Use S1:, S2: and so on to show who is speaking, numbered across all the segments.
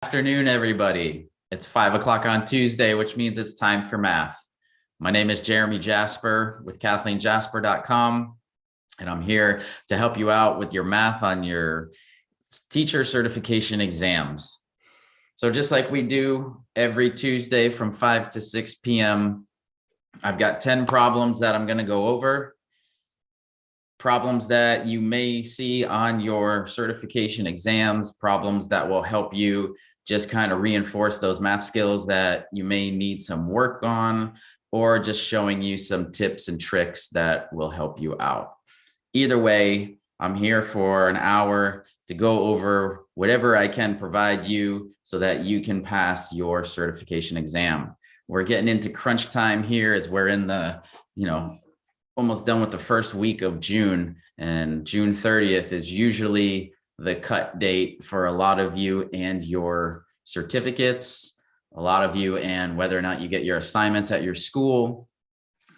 S1: Afternoon, everybody. It's 5 o'clock on Tuesday, which means it's time for math. My name is Jeremy Jasper with KathleenJasper.com, and I'm here to help you out with your math on your teacher certification exams. So just like we do every Tuesday from 5 to 6 p.m., I've got 10 problems that I'm going to go over. Problems that you may see on your certification exams, problems that will help you just kind of reinforce those math skills that you may need some work on, or just showing you some tips and tricks that will help you out. Either way, I'm here for an hour to go over whatever I can provide you so that you can pass your certification exam. We're getting into crunch time here as we're in the, almost done with the first week of June, and June 30th is usually the cut date for a lot of you and your certificates, a lot of you and whether or not you get your assignments at your school.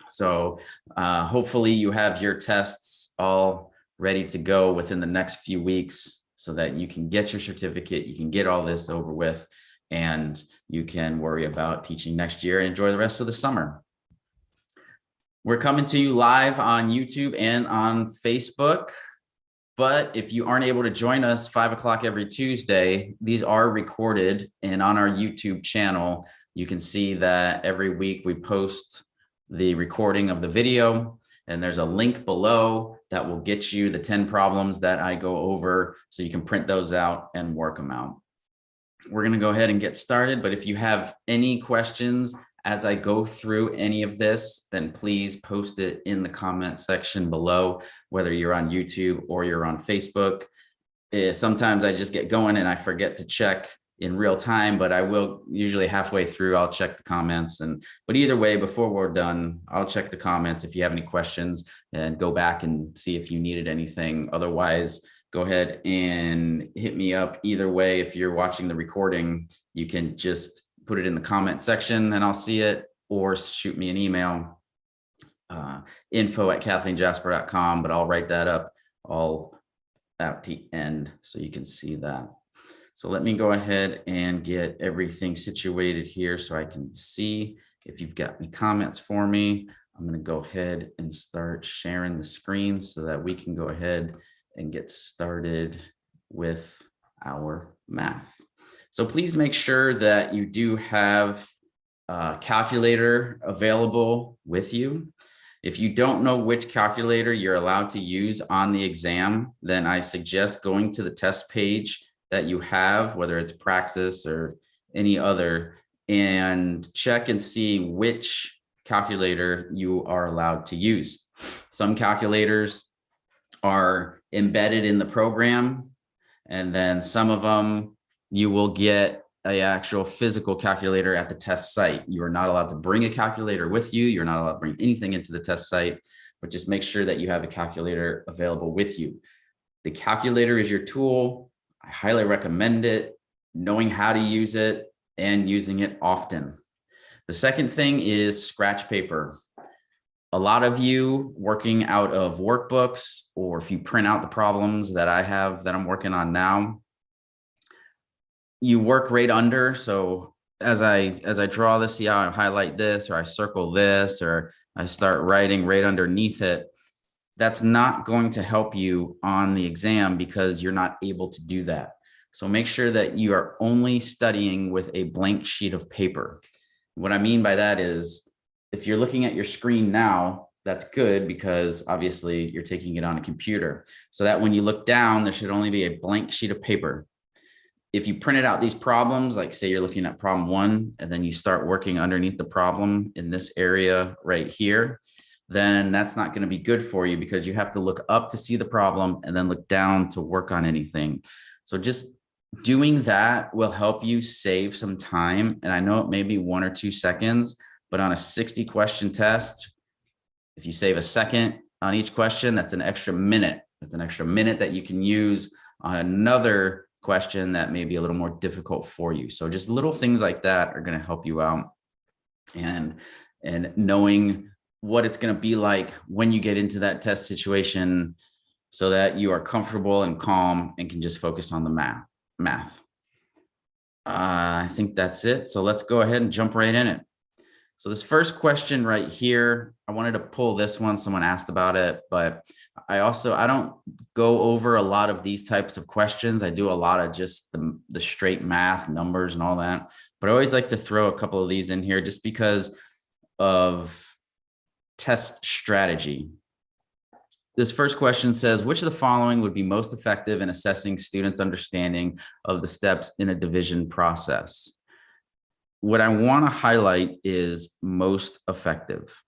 S1: So hopefully you have your tests all ready to go within the next few weeks so that you can get your certificate, you can get all this over with, and you can worry about teaching next year and enjoy the rest of the summer. We're coming to you live on YouTube and on Facebook, but if you aren't able to join us 5 o'clock every Tuesday, these are recorded, and on our YouTube channel, you can see that every week we post the recording of the video, and there's a link below that will get you the 10 problems that I go over, so you can print those out and work them out. We're going to go ahead and get started, but if you have any questions as I go through any of this, then please post it in the comment section below, whether you're on YouTube or you're on Facebook. Sometimes I just get going and I forget to check in real time, but I will usually halfway through, I'll check the comments. But either way, before we're done, I'll check the comments if you have any questions and go back and see if you needed anything. Otherwise, go ahead and hit me up. Either way, if you're watching the recording, you can just put it in the comment section and I'll see it, or shoot me an email, info@KathleenJasper.com, but I'll write that up all at the end so you can see that. So let me go ahead and get everything situated here so I can see if you've got any comments for me. I'm going to go ahead and start sharing the screen so that we can go ahead and get started with our math. So please make sure that you do have a calculator available with you. If you don't know which calculator you're allowed to use on the exam, then I suggest going to the test page that you have, whether it's Praxis or any other, and check and see which calculator you are allowed to use. Some calculators are embedded in the program, and then some of them you will get an actual physical calculator at the test site. You are not allowed to bring a calculator with you. You're not allowed to bring anything into the test site, but just make sure that you have a calculator available with you. The calculator is your tool. I highly recommend it, knowing how to use it and using it often. The second thing is scratch paper. A lot of you working out of workbooks, or if you print out the problems that I have that I'm working on now, you work right under. So as I draw this, see how I highlight this, or I circle this, or I start writing right underneath it. That's not going to help you on the exam because you're not able to do that. So make sure that you are only studying with a blank sheet of paper. What I mean by that is, if you're looking at your screen now, that's good because obviously you're taking it on a computer. So that when you look down, there should only be a blank sheet of paper. If you printed out these problems, like say you're looking at problem 1, and then you start working underneath the problem in this area right here, then that's not going to be good for you because you have to look up to see the problem and then look down to work on anything. So just doing that will help you save some time. And I know it may be 1 or 2 seconds, but on a 60 question test, if you save a second on each question, that's an extra minute. That's an extra minute that you can use on another question that may be a little more difficult for you. So just little things like that are going to help you out, and knowing what it's going to be like when you get into that test situation so that you are comfortable and calm and can just focus on the math. I think that's it. So let's go ahead and jump right in it. So this first question right here, I wanted to pull this one. Someone asked about it, but I don't go over a lot of these types of questions. I do a lot of just the straight math, numbers and all that. But I always like to throw a couple of these in here just because of test strategy. This first question says, which of the following would be most effective in assessing students' understanding of the steps in a division process? What I want to highlight is most effective.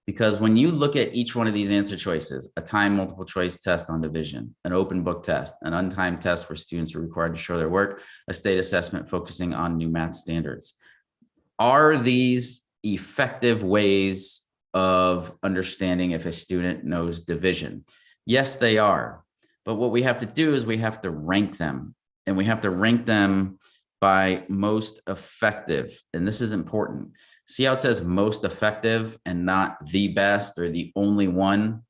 S1: Because when you look at each one of these answer choices, a timed multiple choice test on division, an open book test, an untimed test where students are required to show their work, a state assessment focusing on new math standards. Are these effective ways of understanding if a student knows division? Yes, they are. But what we have to do is we have to rank them, and we have to rank them by most effective. And this is important. See how it says most effective and not the best or the only one?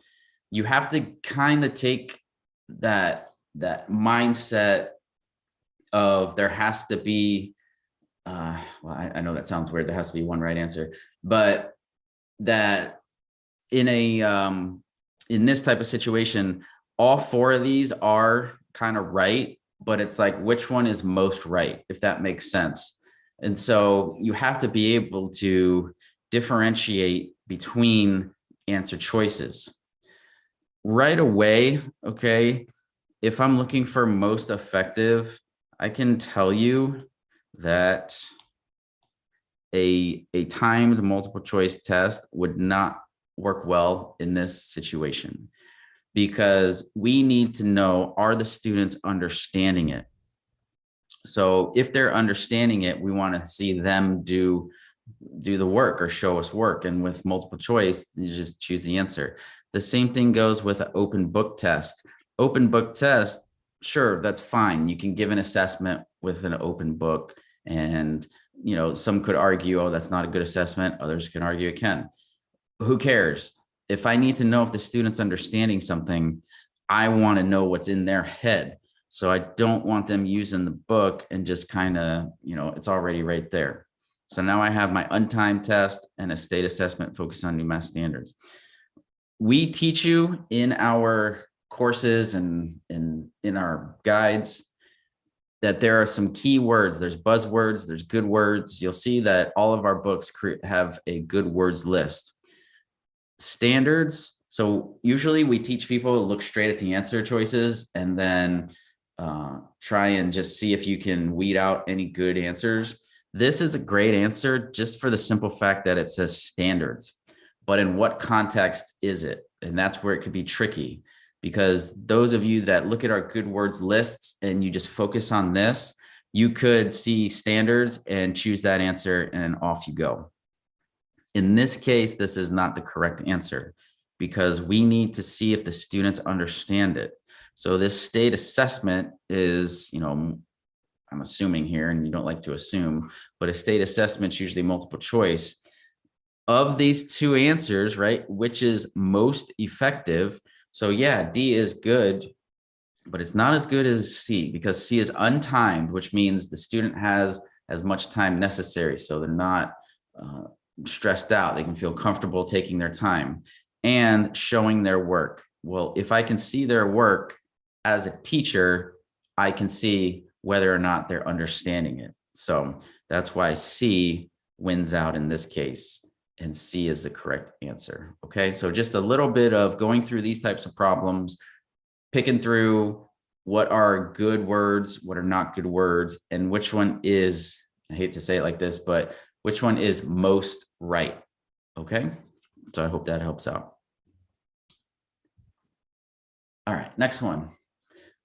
S1: You have to kind of take that mindset of there has to be, well, I know that sounds weird. There has to be one right answer, but that in this type of situation, all four of these are kind of right, but it's like, which one is most right, if that makes sense. And so you have to be able to differentiate between answer choices right away. Okay. If I'm looking for most effective, I can tell you that a timed multiple choice test would not work well in this situation, because we need to know, are the students understanding it? So if they're understanding it, we want to see them do the work or show us work. And with multiple choice, you just choose the answer. The same thing goes with an open book test. Open book test, sure, that's fine. You can give an assessment with an open book, and some could argue, oh, that's not a good assessment. Others can argue it can. Who cares? If I need to know if the student's understanding something, I want to know what's in their head. So I don't want them using the book and just kind of, it's already right there. So now I have my untimed test and a state assessment focused on new math standards. We teach you in our courses and in our guides that there are some key words. There's buzzwords, there's good words. You'll see that all of our books have a good words list. Standards. So usually we teach people to look straight at the answer choices and then try and just see if you can weed out any good answers. This is a great answer just for the simple fact that it says standards, but in what context is it? And that's where it could be tricky, because those of you that look at our good words lists and you just focus on this, you could see standards and choose that answer and off you go. In this case, this is not the correct answer, because we need to see if the students understand it. So this state assessment is, I'm assuming here, and you don't like to assume, but a state assessment is usually multiple choice. Of these two answers, right, which is most effective? So yeah, D is good, but it's not as good as C, because C is untimed, which means the student has as much time necessary. So they're not stressed out. They can feel comfortable taking their time and showing their work. Well, if I can see their work as a teacher, I can see whether or not they're understanding it. So that's why C wins out in this case, and C is the correct answer. Okay, so just a little bit of going through these types of problems, picking through what are good words, what are not good words, and which one is, I hate to say it like this, but which one is most right. Okay, so I hope that helps out. All right, next one.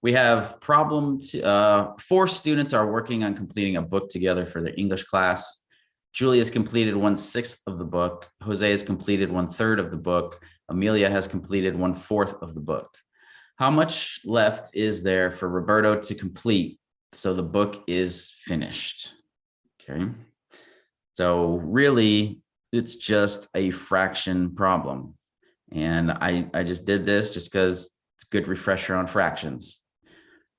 S1: We have problem 4 students are working on completing a book together for their English class. Julie has completed 1/6 of the book. Jose has completed 1/3 of the book. Amelia has completed 1/4 of the book. How much left is there for Roberto to complete so the book is finished? Okay. So really, it's just a fraction problem. And I just did this just because it's a good refresher on fractions.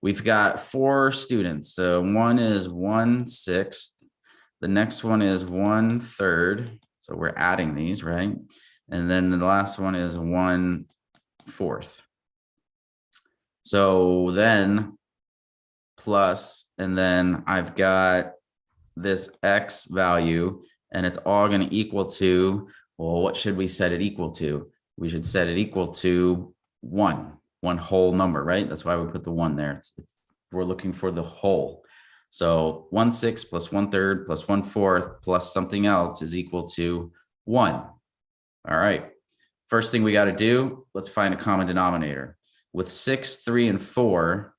S1: we've got 4 students. So one is 1/6. The next one is 1/3. So we're adding these, right? And then the last one is 1/4. So then plus, and then I've got this X value, and it's all going to equal to, well, what should we set it equal to? We should set it equal to one whole number, right? That's why we put the 1 there. We're looking for the whole. So 1/6 plus 1/3 plus 1/4 plus something else is equal to 1. All right. First thing we got to do, let's find a common denominator. With 6, 3, and 4,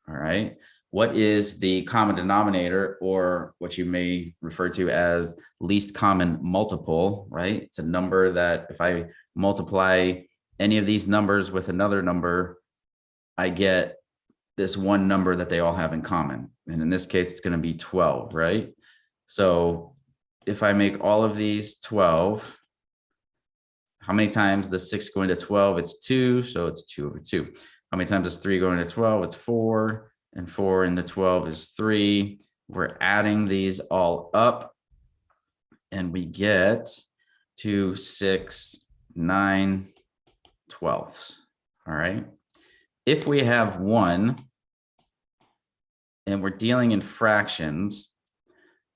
S1: all right, what is the common denominator, or what you may refer to as least common multiple, right? It's a number that if I multiply any of these numbers with another number, I get this one number that they all have in common. And in this case, it's going to be 12, right? So if I make all of these 12, how many times does 6 go into 12? It's 2, so it's 2/2. How many times does 3 go into 12? It's 4, and 4 into 12 is 3. We're adding these all up, and we get 2, 6, 9, 12ths. All right. If we have 1, and we're dealing in fractions,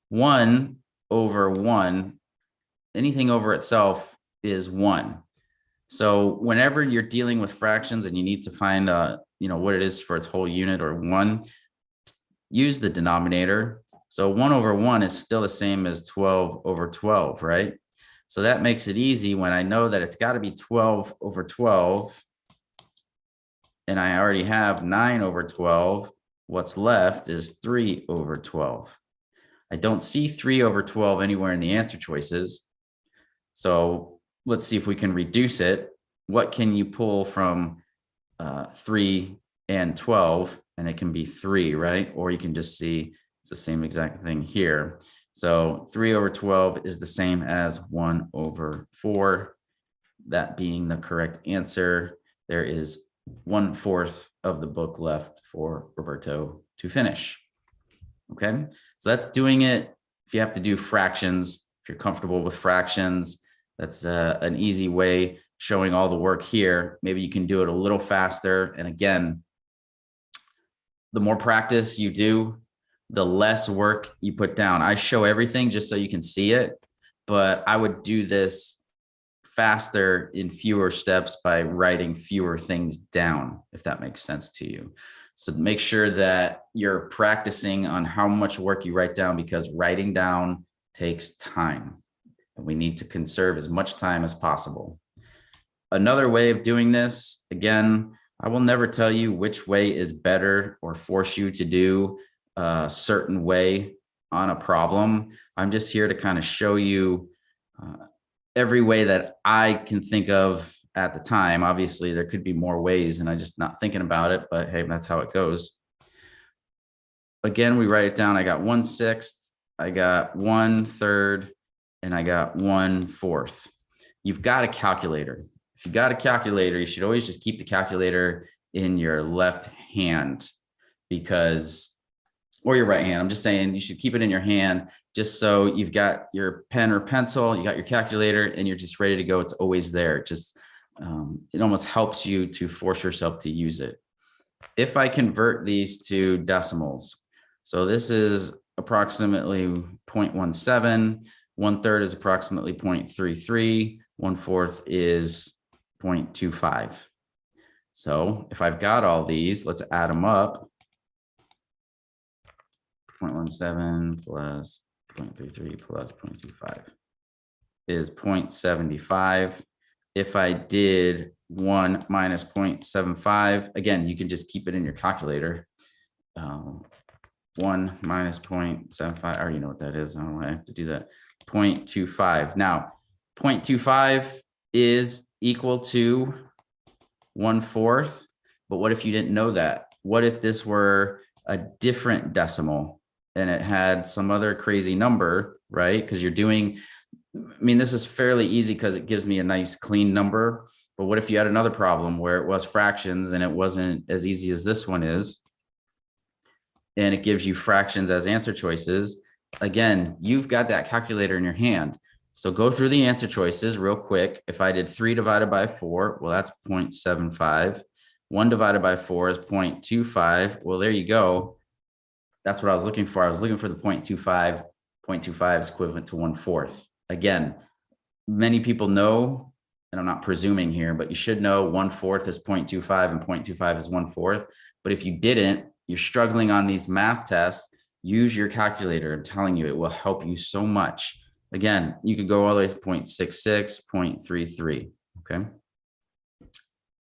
S1: 1 over 1, anything over itself is 1. So whenever you're dealing with fractions and you need to find what it is for its whole unit or 1, use the denominator. So 1 over 1 is still the same as 12 over 12, right? So that makes it easy when I know that it's got to be 12 over 12, and I already have 9 over 12. What's left is 3 over 12. I don't see 3 over 12 anywhere in the answer choices. So let's see if we can reduce it. What can you pull from 3 and 12? And it can be 3, right? Or you can just see it's the same exact thing here. So 3 over 12 is the same as 1 over 4. That being the correct answer. There is 1/4 of the book left for Roberto to finish. Okay, so that's doing it. If you have to do fractions, if you're comfortable with fractions, that's an easy way showing all the work here. Maybe you can do it a little faster. And again, the more practice you do, the less work you put down. I show everything just so you can see it, but I would do this faster in fewer steps by writing fewer things down, if that makes sense to you. So make sure that you're practicing on how much work you write down, because writing down takes time. And we need to conserve as much time as possible. Another way of doing this, again, I will never tell you which way is better or force you to do a certain way on a problem. I'm just here to kind of show you every way that I can think of at the time. Obviously, there could be more ways and I'm just not thinking about it, but hey, that's how it goes. Again, we write it down. I got 1/6, I got 1/3, and I got 1/4. You've got a calculator. If you got a calculator, you should always just keep the calculator in your left hand, because, or your right hand. I'm just saying you should keep it in your hand just so you've got your pen or pencil, you got your calculator, and you're just ready to go. It's always there. Just it almost helps you to force yourself to use it. If I convert these to decimals, so this is approximately 0.17, 1/3 is approximately 0.33, 1/4 is 0.25. So if I've got all these, let's add them up. 0.17 plus 0.33 plus 0.25 is 0.75. If I did 1 minus 0.75, again, you can just keep it in your calculator. 1 minus 0.75, I already know what that is. I don't know why I have to do that. 0.25. Now, 0.25 is equal to 1/4. But what if you didn't know that? What if this were a different decimal and it had some other crazy number, right? Because you're doing, I mean, this is fairly easy because it gives me a nice clean number. But what if you had another problem where it was fractions and it wasn't as easy as this one is? and it gives you fractions as answer choices. Again, you've got that calculator in your hand. So go through the answer choices real quick. If I did 3 divided by 4, well, that's 0.75. 1 divided by 4 is 0.25. Well, there you go. That's what I was looking for. I was looking for the 0.25. 0.25 is equivalent to 1/4. Again, many people know, and I'm not presuming here, but you should know 1/4 is 0.25 and 0.25 is 1/4. But if you didn't, you're struggling on these math tests, use your calculator. I'm telling you, it will help you so much. Again, you could go all the way to 0.66, 0.33, okay?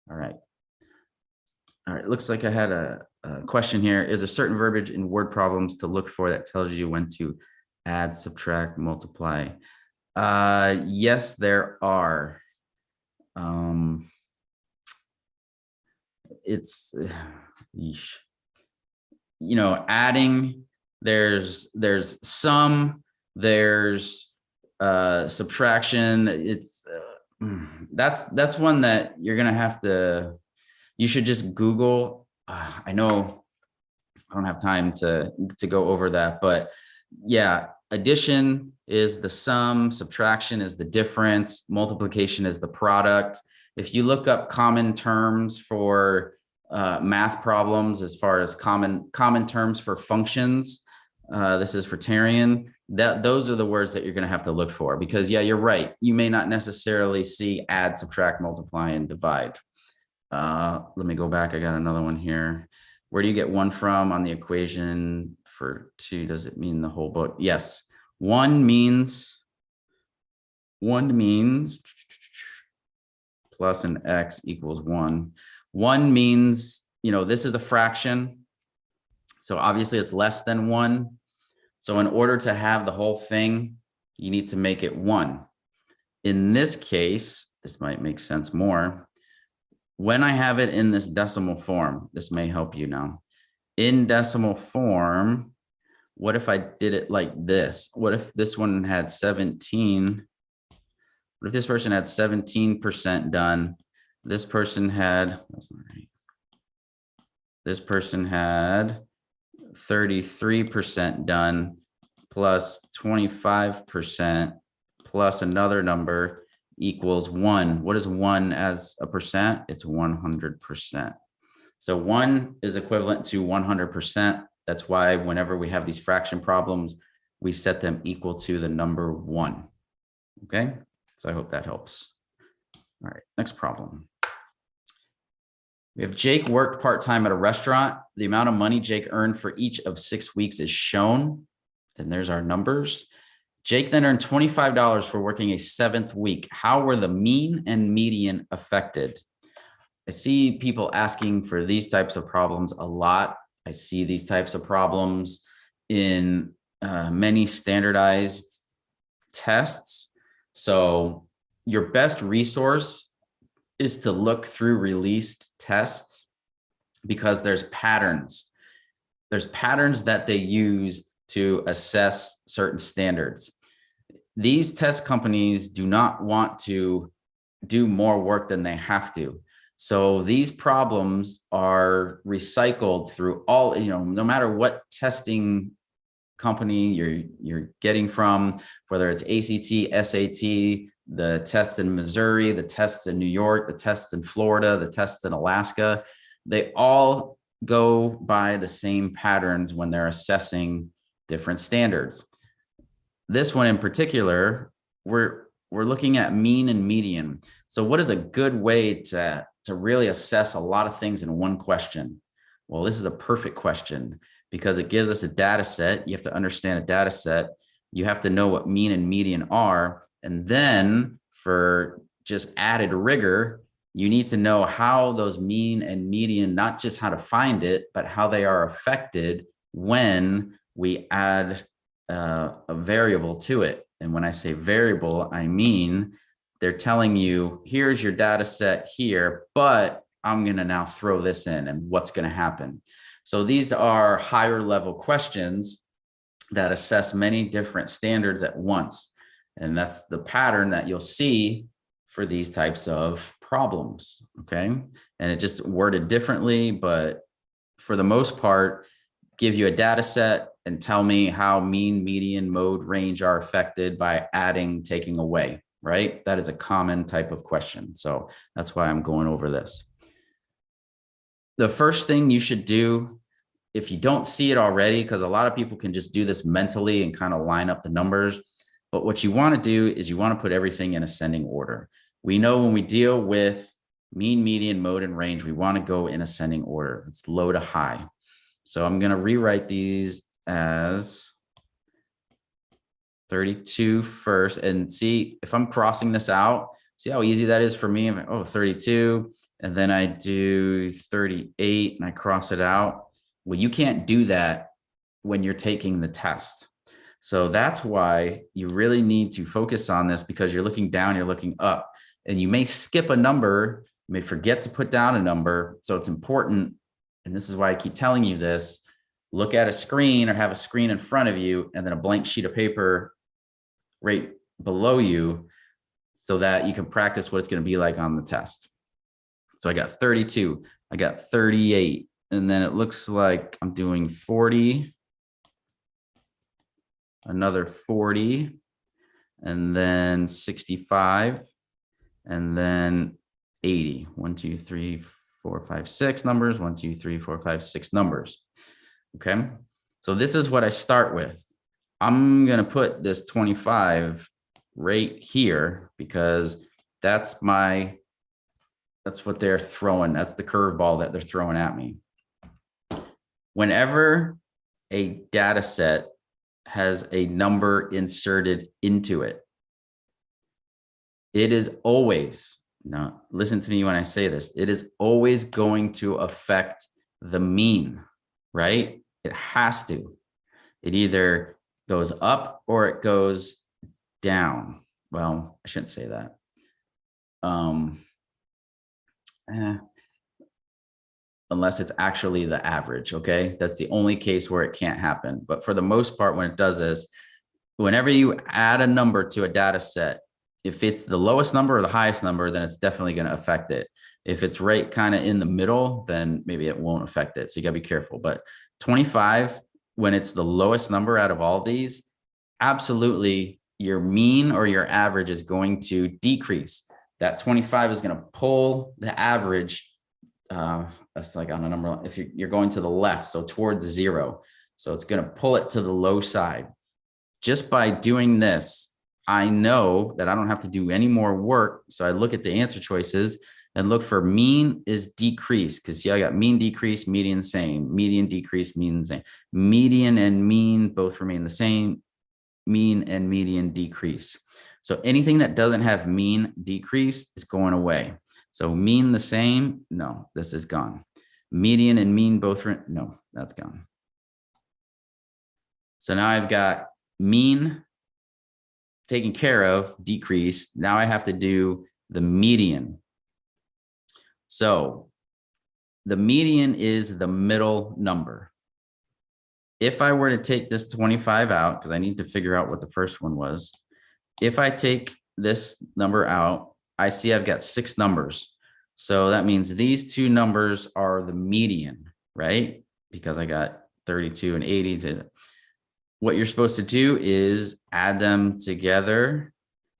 S1: All right. All right, looks like I had a question here. Is there certain verbiage in word problems to look for that tells you when to add, subtract, multiply? Yes, there are. It's, adding, there's sum, there's subtraction. It's that's one that you're gonna have to, you should just Google. I know I don't have time to go over that, but yeah, addition is the sum, subtraction is the difference, multiplication is the product. If you look up common terms for math problems, as far as common terms for functions, this is for Tarian, those are the words that you're going to have to look for, because yeah, you're right. You may not necessarily see add, subtract, multiply, and divide. Let me go back. I got another one here. Where do you get 1 from on the equation for 2? Does it mean the whole book? Yes. 1 means plus an x equals 1. 1 means, this is a fraction. So obviously it's less than 1. So in order to have the whole thing, you need to make it 1. In this case, this might make sense more. When I have it in this decimal form, this may help you now. In decimal form, what if I did it like this? What if this one had 17? What if this person had 17% done? This person had, that's not right. This person had 33% done plus 25% plus another number equals 1. What is 1 as a percent? It's 100%. So 1 is equivalent to 100%. That's why whenever we have these fraction problems, we set them equal to the number 1. Okay, so I hope that helps. All right, next problem. We have Jake worked part-time at a restaurant. The amount of money Jake earned for each of 6 weeks is shown. And there's our numbers. Jake then earned $25 for working a 7th week. How were the mean and median affected? I see people asking for these types of problems a lot. I see these types of problems in many standardized tests. So your best resource is to look through released tests, because there's patterns. There's patterns that they use to assess certain standards. These test companies do not want to do more work than they have to. So these problems are recycled through all, no matter what testing company you're getting from, whether it's ACT, SAT, the tests in Missouri, the tests in New York, the tests in Florida, the tests in Alaska, they all go by the same patterns when they're assessing different standards. This one in particular, we're looking at mean and median. So what is a good way to really assess a lot of things in one question? Well, this is a perfect question, because it gives us a data set. You have to understand a data set. You have to know what mean and median are. And then for just added rigor, you need to know how those mean and median, not just how to find it, but how they are affected when we add a variable to it. And when I say variable, I mean they're telling you, here's your data set here, but I'm going to now throw this in, and what's going to happen. So these are higher level questions that assess many different standards at once. And that's the pattern that you'll see for these types of problems. Okay. And it just worded differently, but for the most part, give you a data set and tell me how mean, median, mode, range are affected by adding, taking away, right? That is a common type of question. So that's why I'm going over this. The first thing you should do, if you don't see it already, because a lot of people can just do this mentally and kind of line up the numbers, but what you want to do is you want to put everything in ascending order. We know when we deal with mean, median, mode, and range, we want to go in ascending order. It's low to high. So I'm going to rewrite these as 32 first, and see if I'm crossing this out, see how easy that is for me. Oh, 32. And then I do 38 and I cross it out. Well, you can't do that when you're taking the test. So that's why you really need to focus on this, because you're looking down, you're looking up, and you may skip a number, you may forget to put down a number. So it's important, and this is why I keep telling you this, look at a screen or have a screen in front of you and then a blank sheet of paper right below you so that you can practice what it's going to be like on the test. So I got 32, I got 38, and then it looks like I'm doing 40, another 40, and then 65, and then 80. 1, 2, 3, 4, 5, 6 numbers. 1, 2, 3, 4, 5, 6 numbers. Okay. So this is what I start with. I'm going to put this 25 right here because that's what they're throwing. That's the curveball that they're throwing at me. Whenever a data set has a number inserted into it, it is always, now listen to me when I say this, it is always going to affect the mean, right? It has to. It either goes up or it goes down. Well, I shouldn't say that. Unless it's actually the average, okay? That's the only case where it can't happen. But for the most part, when it does this, whenever you add a number to a data set, if it's the lowest number or the highest number, then it's definitely going to affect it. If it's right kind of in the middle, then maybe it won't affect it. So you got to be careful. But 25, when it's the lowest number out of all these, absolutely your mean or your average is going to decrease. That 25 is going to pull the average. That's like on a number, if you're going to the left, so towards 0. So it's going to pull it to the low side. Just by doing this, I know that I don't have to do any more work. So I look at the answer choices and look for mean is decreased, because see, I got mean decrease, median same, median decrease, mean same, median and mean both remain the same, mean and median decrease. So anything that doesn't have mean decrease is going away. So mean the same, no, this is gone. Median and mean both, no, that's gone. So now I've got mean taken care of, decrease. Now I have to do the median. So the median is the middle number. If I were to take this 25 out, because I need to figure out what the first one was. If I take this number out, I see I've got 6 numbers. So that means these 2 numbers are the median, right? Because I got 32 and 80. What you're supposed to do is add them together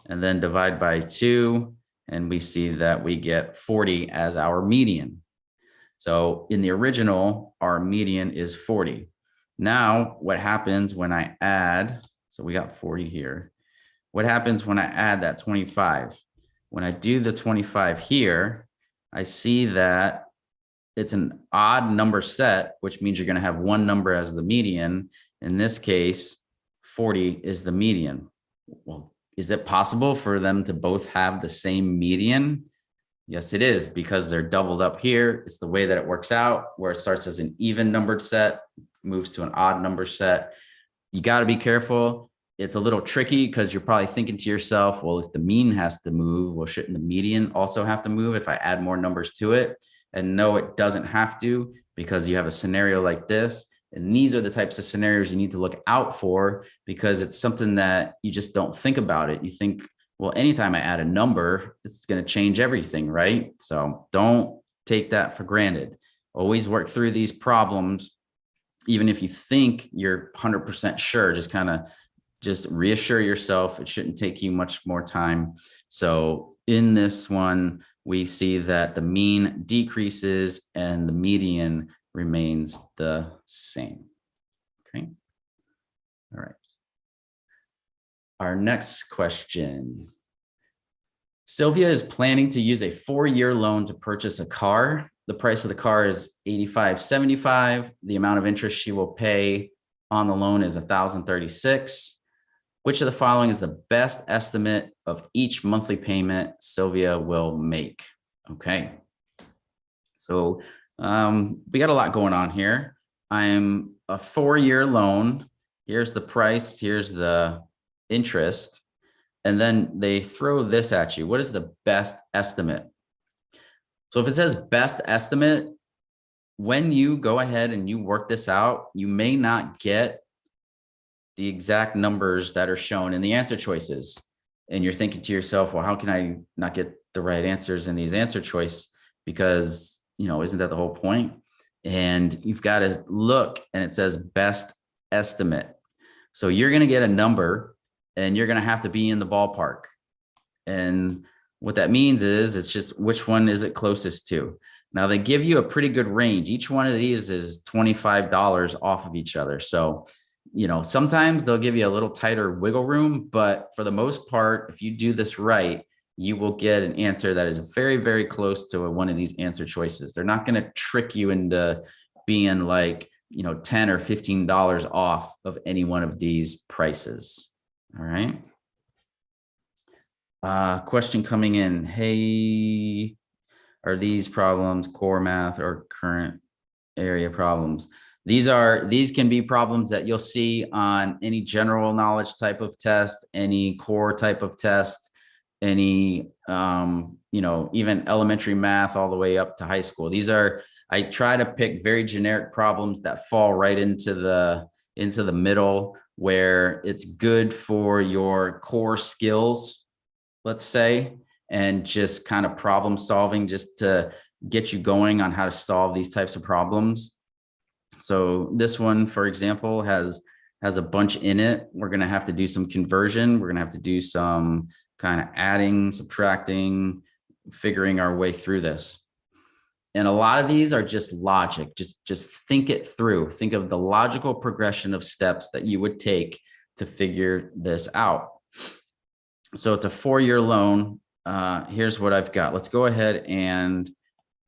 S1: and then divide by 2. And we see that we get 40 as our median. So in the original, our median is 40. Now, what happens when I add, so we got 40 here. What happens when I add that 25? When I do the 25 here, I see that it's an odd number set, which means you're going to have one number as the median. In this case, 40 is the median. Well, is it possible for them to both have the same median? Yes, it is, because they're doubled up here. It's the way that it works out, where it starts as an even numbered set, moves to an odd number set. You got to be careful. It's a little tricky because you're probably thinking to yourself, well, if the mean has to move, well, shouldn't the median also have to move if I add more numbers to it? And no, it doesn't have to, because you have a scenario like this. And these are the types of scenarios you need to look out for, because it's something that you just don't think about it. You think, well, anytime I add a number, it's going to change everything, right? So don't take that for granted. Always work through these problems even if you think you're 100% sure, just reassure yourself. It shouldn't take you much more time. So in this one, we see that the mean decreases and the median remains the same. Okay. All right. Our next question. Sylvia is planning to use a 4-year loan to purchase a car. The price of the car is $85.75. The amount of interest she will pay on the loan is $1,036. Which of the following is the best estimate of each monthly payment Sylvia will make? Okay. So we got a lot going on here. I'm a 4-year loan. Here's the price. Here's the interest. And then they throw this at you. What is the best estimate? So if it says best estimate, when you go ahead and you work this out, you may not get the exact numbers that are shown in the answer choices. And you're thinking to yourself, well, how can I not get the right answers in these answer choice? Because, isn't that the whole point? And you've got to look, and it says best estimate. So you're going to get a number and you're going to have to be in the ballpark. And what that means is it's just which one is it closest to. Now they give you a pretty good range. Each one of these is $25 off of each other. So sometimes they'll give you a little tighter wiggle room, but for the most part, if you do this right, you will get an answer that is very, very close to one of these answer choices. They're not going to trick you into being like, $10 or $15 off of any one of these prices. All right. Question coming in. Hey, are these problems core math or current area problems? These can be problems that you'll see on any general knowledge type of test, any core type of test, any, even elementary math all the way up to high school. I try to pick very generic problems that fall right into the middle, where it's good for your core skills, let's say, and just kind of problem solving, just to get you going on how to solve these types of problems. So this one, for example, has a bunch in it. We're going to have to do some conversion. We're going to have to do some kind of adding, subtracting, figuring our way through this. And a lot of these are just logic. Just think it through. Think of the logical progression of steps that you would take to figure this out. So it's a 4-year loan. Here's what I've got. Let's go ahead and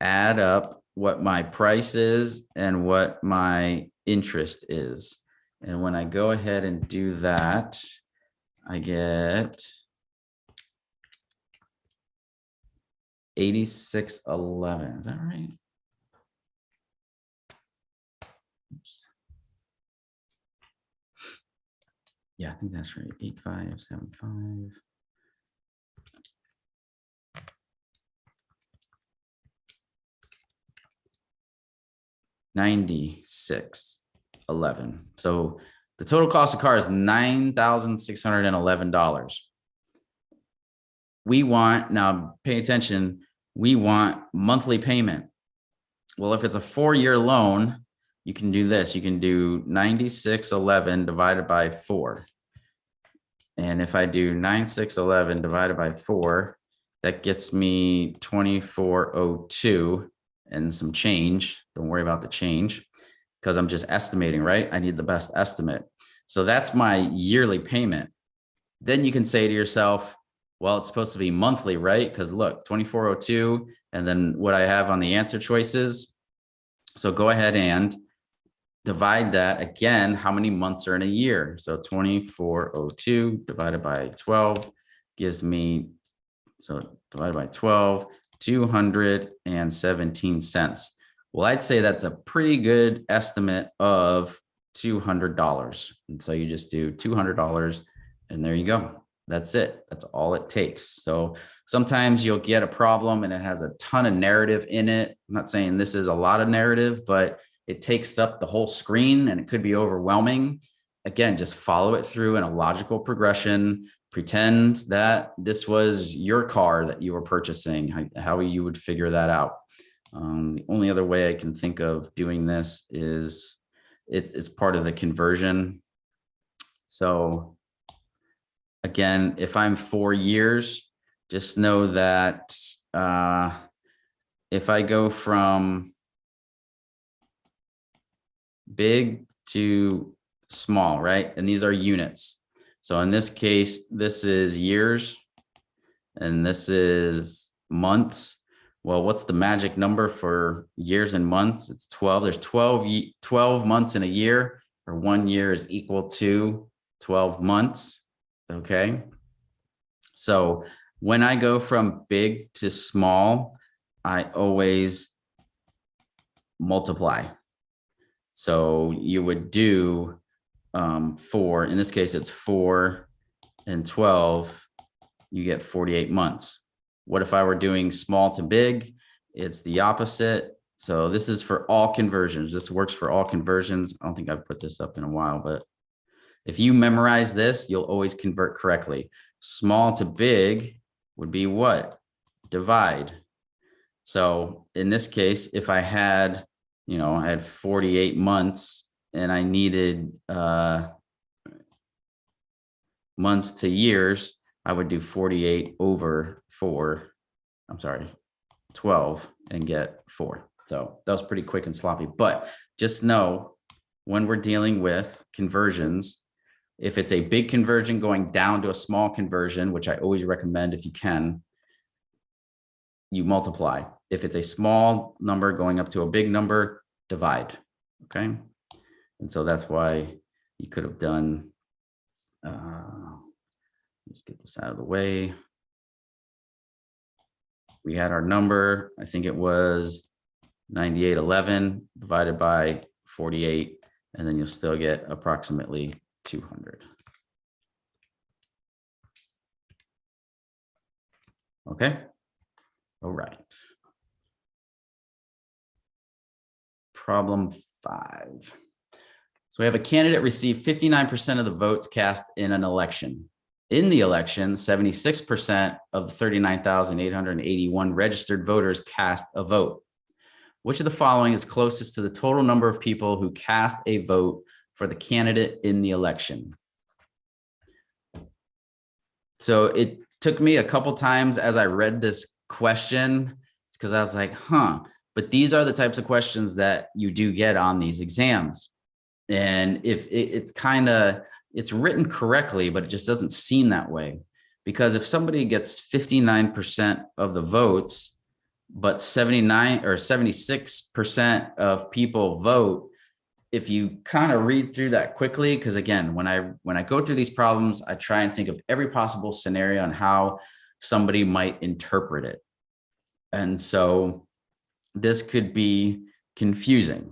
S1: add up what my price is and what my interest is. And when I go ahead and do that, I get 8611. Is that right? Oops. Yeah, I think that's right. 8575. $96.11. So the total cost of car is $9,611. We want, now pay attention, we want monthly payment. Well, if it's a 4-year loan, you can do this. You can do 9611 divided by 4. And if I do 9611 divided by 4, that gets me 2402 and some change. Don't worry about the change because I'm just estimating, right? I need the best estimate. So that's my yearly payment. Then you can say to yourself, well, it's supposed to be monthly, right? Because look, 2402, and then what I have on the answer choices. So go ahead and divide that again. How many months are in a year? So 2402 divided by 12 gives me, so divided by 12, 217 cents. Well, I'd say that's a pretty good estimate of $200. And so you just do $200 and there you go. That's it. That's all it takes. So sometimes you'll get a problem and it has a ton of narrative in it. I'm not saying this is a lot of narrative, but it takes up the whole screen and it could be overwhelming. Again, just follow it through in a logical progression. Pretend that this was your car that you were purchasing, how you would figure that out. The only other way I can think of doing this is it's part of the conversion. So again, if I'm 4 years, just know that if I go from big to small, right? And these are units. So in this case, this is years and this is months. Well, what's the magic number for years and months? It's 12. There's 12 months in a year, or 1 year is equal to 12 months. Okay. So when I go from big to small, I always multiply. So you would do 4, in this case, it's 4 and 12, you get 48 months. What if I were doing small to big? It's the opposite. So this is for all conversions. This works for all conversions. I don't think I've put this up in a while, but if you memorize this, you'll always convert correctly. Small to big would be what? Divide. So in this case, if I had, I had 48 months and I needed months to years, I would do 48 over 12 and get 4. So that was pretty quick and sloppy, but just know when we're dealing with conversions, if it's a big conversion going down to a small conversion, which I always recommend if you can, you multiply. If it's a small number going up to a big number, divide. Okay. And so that's why you could have done, let's get this out of the way. We had our number, I think it was 9811 divided by 48, and then you'll still get approximately 200. Okay. All right. Problem 5. So we have a candidate received 59% of the votes cast in an election. In the election, 76% of the 39,881 registered voters cast a vote. Which of the following is closest to the total number of people who cast a vote for the candidate in the election? So it took me a couple times as I read this question, it's because I was like, but these are the types of questions that you do get on these exams. And if it's written correctly, but it just doesn't seem that way. Because if somebody gets 59% of the votes, but 79 or 76% of people vote, if you kind of read through that quickly, because again, when I go through these problems, I try and think of every possible scenario on how somebody might interpret it. And so this could be confusing.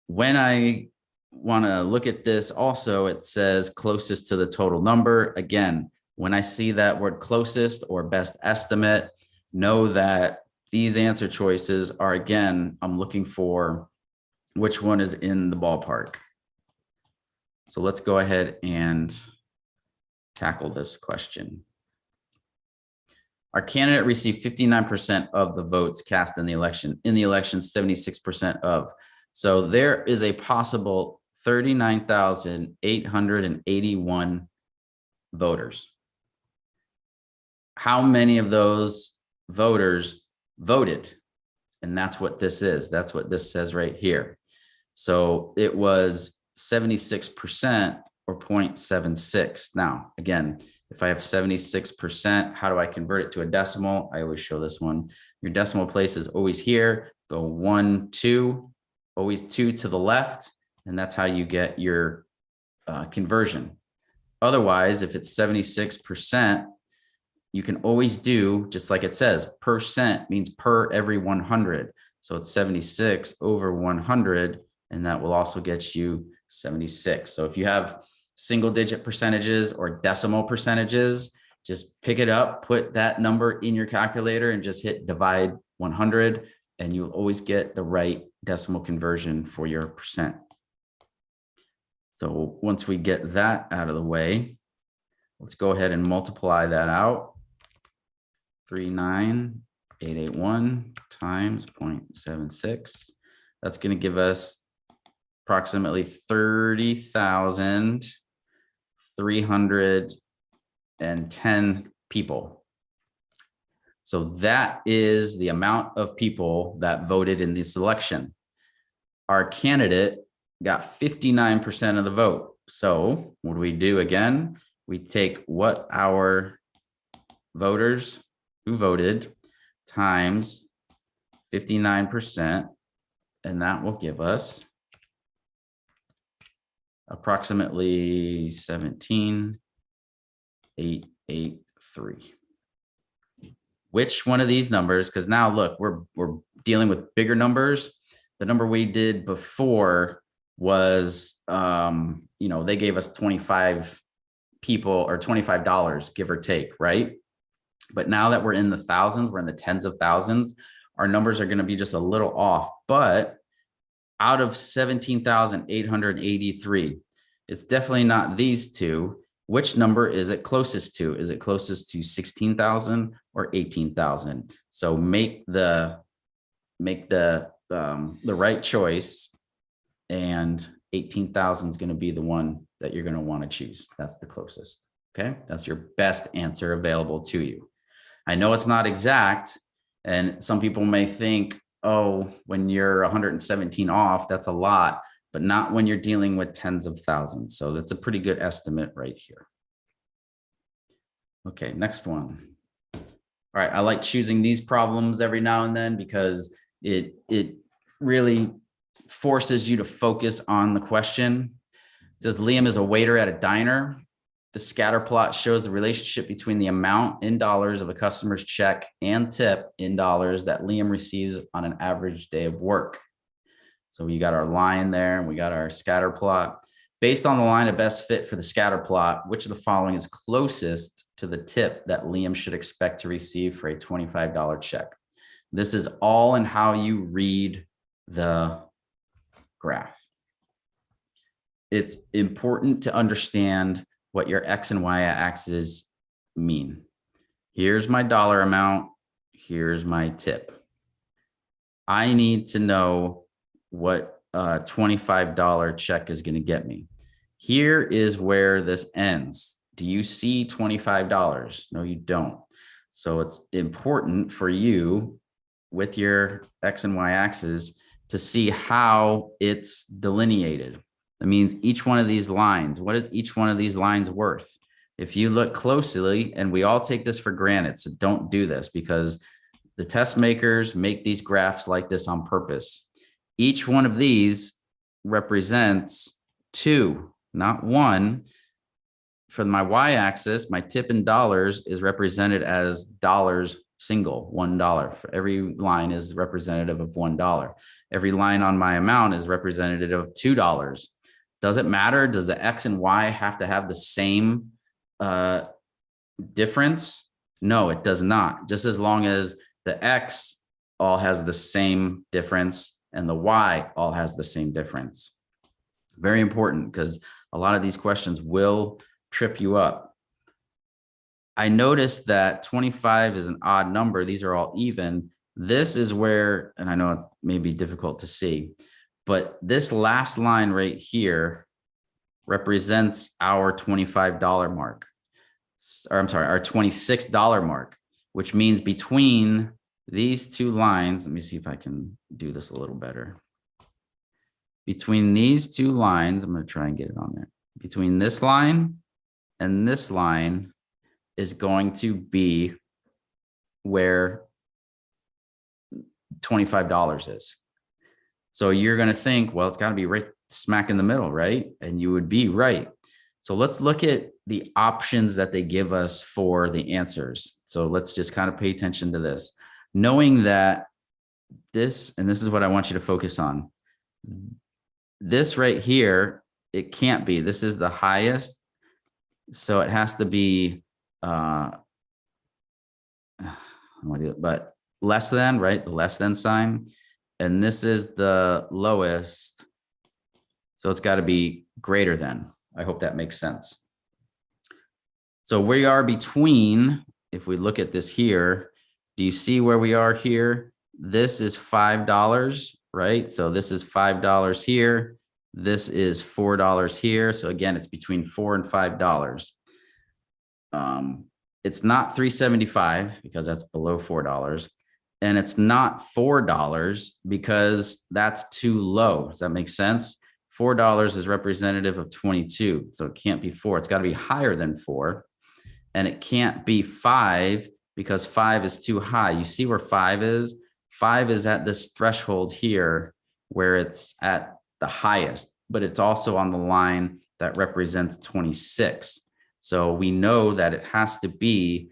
S1: When I want to look at this also, it says closest to the total number. Again, when I see that word closest or best estimate, know that these answer choices are, again, I'm looking for which one is in the ballpark. So let's go ahead and tackle this question. Our candidate received 59% of the votes cast in the election. In the election, 76% of. So there is a possible 39,881 voters. How many of those voters voted? And that's what this is. That's what this says right here. So it was 76% or 0.76. Now, again, if I have 76%, how do I convert it to a decimal? I always show this one. Your decimal place is always here. Go 1, 2, always 2 to the left. And that's how you get your conversion. Otherwise, if it's 76%, you can always do, just like it says, percent means per every 100. So it's 76 over 100, and that will also get you 76. So if you have single digit percentages or decimal percentages, just pick it up, put that number in your calculator and just hit divide 100, and you'll always get the right decimal conversion for your percent. So once we get that out of the way, let's go ahead and multiply that out. 39,881 times 0.76. That's going to give us approximately 30,310 people. So that is the amount of people that voted in this election. Our candidate got 59% of the vote. So what do we do again? We take what our voters who voted times 59%, and that will give us approximately 17,883. Which one of these numbers, because now look, we're dealing with bigger numbers. The number we did before was, they gave us 25 people or $25, give or take, right? But now that we're in the thousands, we're in the tens of thousands, our numbers are going to be just a little off. But out of 17,883, it's definitely not these two. Which number is it closest to? Is it closest to 16,000 or 18,000? So make the right choice, and 18,000 is going to be the one that you're going to want to choose. That's the closest. Okay, that's your best answer available to you. I know it's not exact, and some people may think, oh, when you're 117 off, that's a lot, but not when you're dealing with tens of thousands. So that's a pretty good estimate right here. Okay, next one. All right, I like choosing these problems every now and then because it really forces you to focus on the question. It says Liam is a waiter at a diner. The scatter plot shows the relationship between the amount in dollars of a customer's check and tip in dollars that Liam receives on an average day of work. So we got our line there and we got our scatter plot. Based on the line of best fit for the scatter plot, which of the following is closest to the tip that Liam should expect to receive for a $25 check? This is all in how you read the graph. It's important to understand what your X and Y axes mean. Here's my dollar amount. Here's my tip. I need to know what a $25 check is going to get me. Here is where this ends. Do you see $25? No, you don't. So it's important for you with your X and Y axis to see how it's delineated. That means each one of these lines, what is each one of these lines worth? If you look closely, and we all take this for granted, so don't do this because the test makers make these graphs like this on purpose. Each one of these represents 2, not 1. For my Y-axis, my tip in dollars is represented as dollars single, $1. For every line is representative of $1. Every line on my amount is representative of $2. Does it matter? Does the X and Y have to have the same difference? No, it does not. Just as long as the X all has the same difference and the Y all has the same difference. Very important because a lot of these questions will trip you up. I noticed that 25 is an odd number. These are all even. This is where, and I know it may be difficult to see, but this last line right here represents our $25 mark, or I'm sorry, our $26 mark, which means between these two lines, let me see if I can do this a little better. Between these two lines, I'm going to try and get it on there. Between this line and this line is going to be where $25 is. So you're going to think, well, it's got to be right smack in the middle, right? And you would be right. So let's look at the options that they give us for the answers. So let's just kind of pay attention to this, knowing that this, and this is what I want you to focus on. This right here, it can't be. This is the highest. So it has to be, but less than, right? The less than sign. And this is the lowest. So it's got to be greater than. I hope that makes sense. So we are between, if we look at this here, do you see where we are here? This is $5, right? So this is $5 here. This is $4 here. So again, it's between $4 and $5. It's not $3.75 because that's below $4. And it's not $4 because that's too low. Does that make sense? $4 is representative of 22. So it can't be 4. It's got to be higher than 4. And it can't be 5 because 5 is too high. You see where 5 is? 5 is at this threshold here where it's at the highest, but it's also on the line that represents 26. So we know that it has to be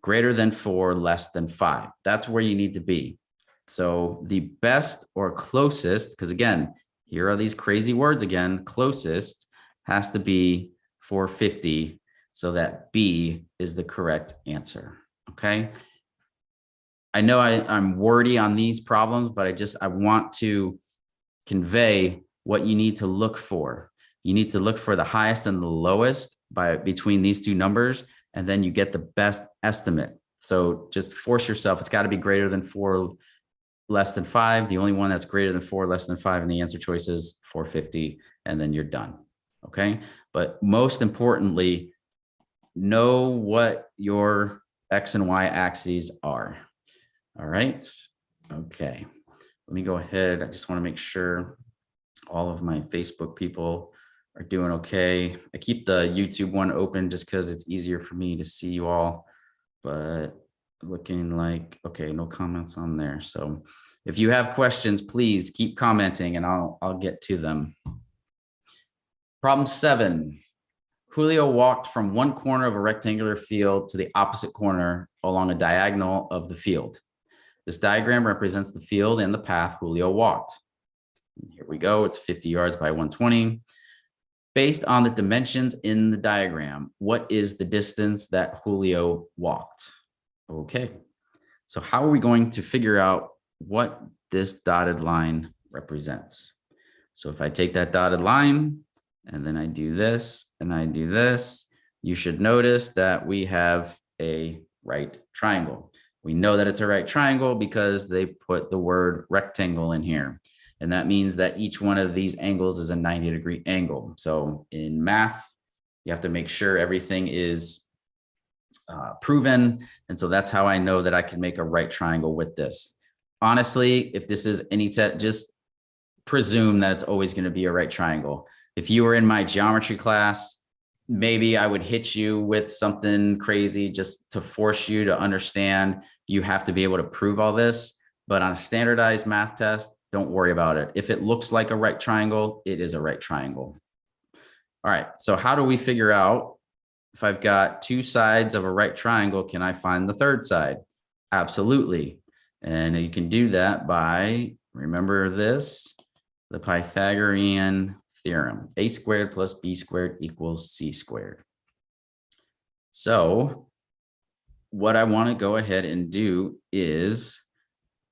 S1: greater than 4, less than 5. That's where you need to be. So the best or closest, because again, here are these crazy words again, closest has to be 450 so that B is the correct answer, okay? I know I'm wordy on these problems, but I want to convey what you need to look for. You need to look for the highest and the lowest between these two numbers, and then you get the best estimate. So just force yourself. It's got to be greater than 4, less than 5. The only one that's greater than 4, less than 5, and the answer choice is 450, and then you're done. Okay. But most importantly, know what your X and Y axes are. All right. Okay. Let me go ahead. I just want to make sure all of my Facebook people are doing okay. I keep the YouTube one open just because it's easier for me to see you all, but looking like, okay, no comments on there. So if you have questions, please keep commenting and I'll get to them. Problem 7. Julio walked from one corner of a rectangular field to the opposite corner along a diagonal of the field. This diagram represents the field and the path Julio walked. Here we go. It's 50 yards by 120. Based on the dimensions in the diagram, what is the distance that Julio walked? Okay. So how are we going to figure out what this dotted line represents? So if I take that dotted line and then I do this and I do this, you should notice that we have a right triangle. We know that it's a right triangle because they put the word rectangle in here. And that means that each one of these angles is a 90-degree angle. So in math, you have to make sure everything is proven. And so that's how I know that I can make a right triangle with this. Honestly, if this is any just presume that it's always going to be a right triangle. If you were in my geometry class, maybe I would hit you with something crazy just to force you to understand you have to be able to prove all this. But on a standardized math test, don't worry about it. If it looks like a right triangle, it is a right triangle. All right, so how do we figure out if I've got two sides of a right triangle, can I find the third side? Absolutely. And you can do that by, remember this, the Pythagorean theorem, a squared plus b squared equals c squared. So what I want to go ahead and do is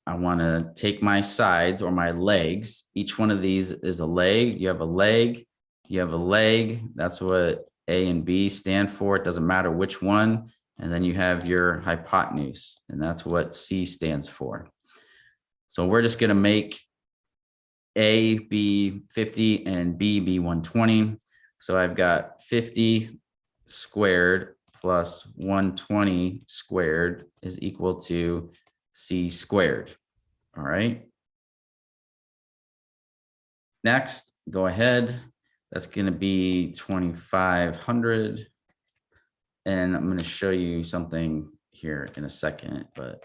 S1: I want to take my sides or my legs. Each one of these is a leg. You have a leg, you have a leg. That's what A and B stand for. It doesn't matter which one. And then you have your hypotenuse, and that's what C stands for. So we're just going to make A be 50 and B be 120. So I've got 50 squared plus 120 squared is equal to C squared. All right. Next, go ahead. That's going to be 2,500. And I'm going to show you something here in a second, but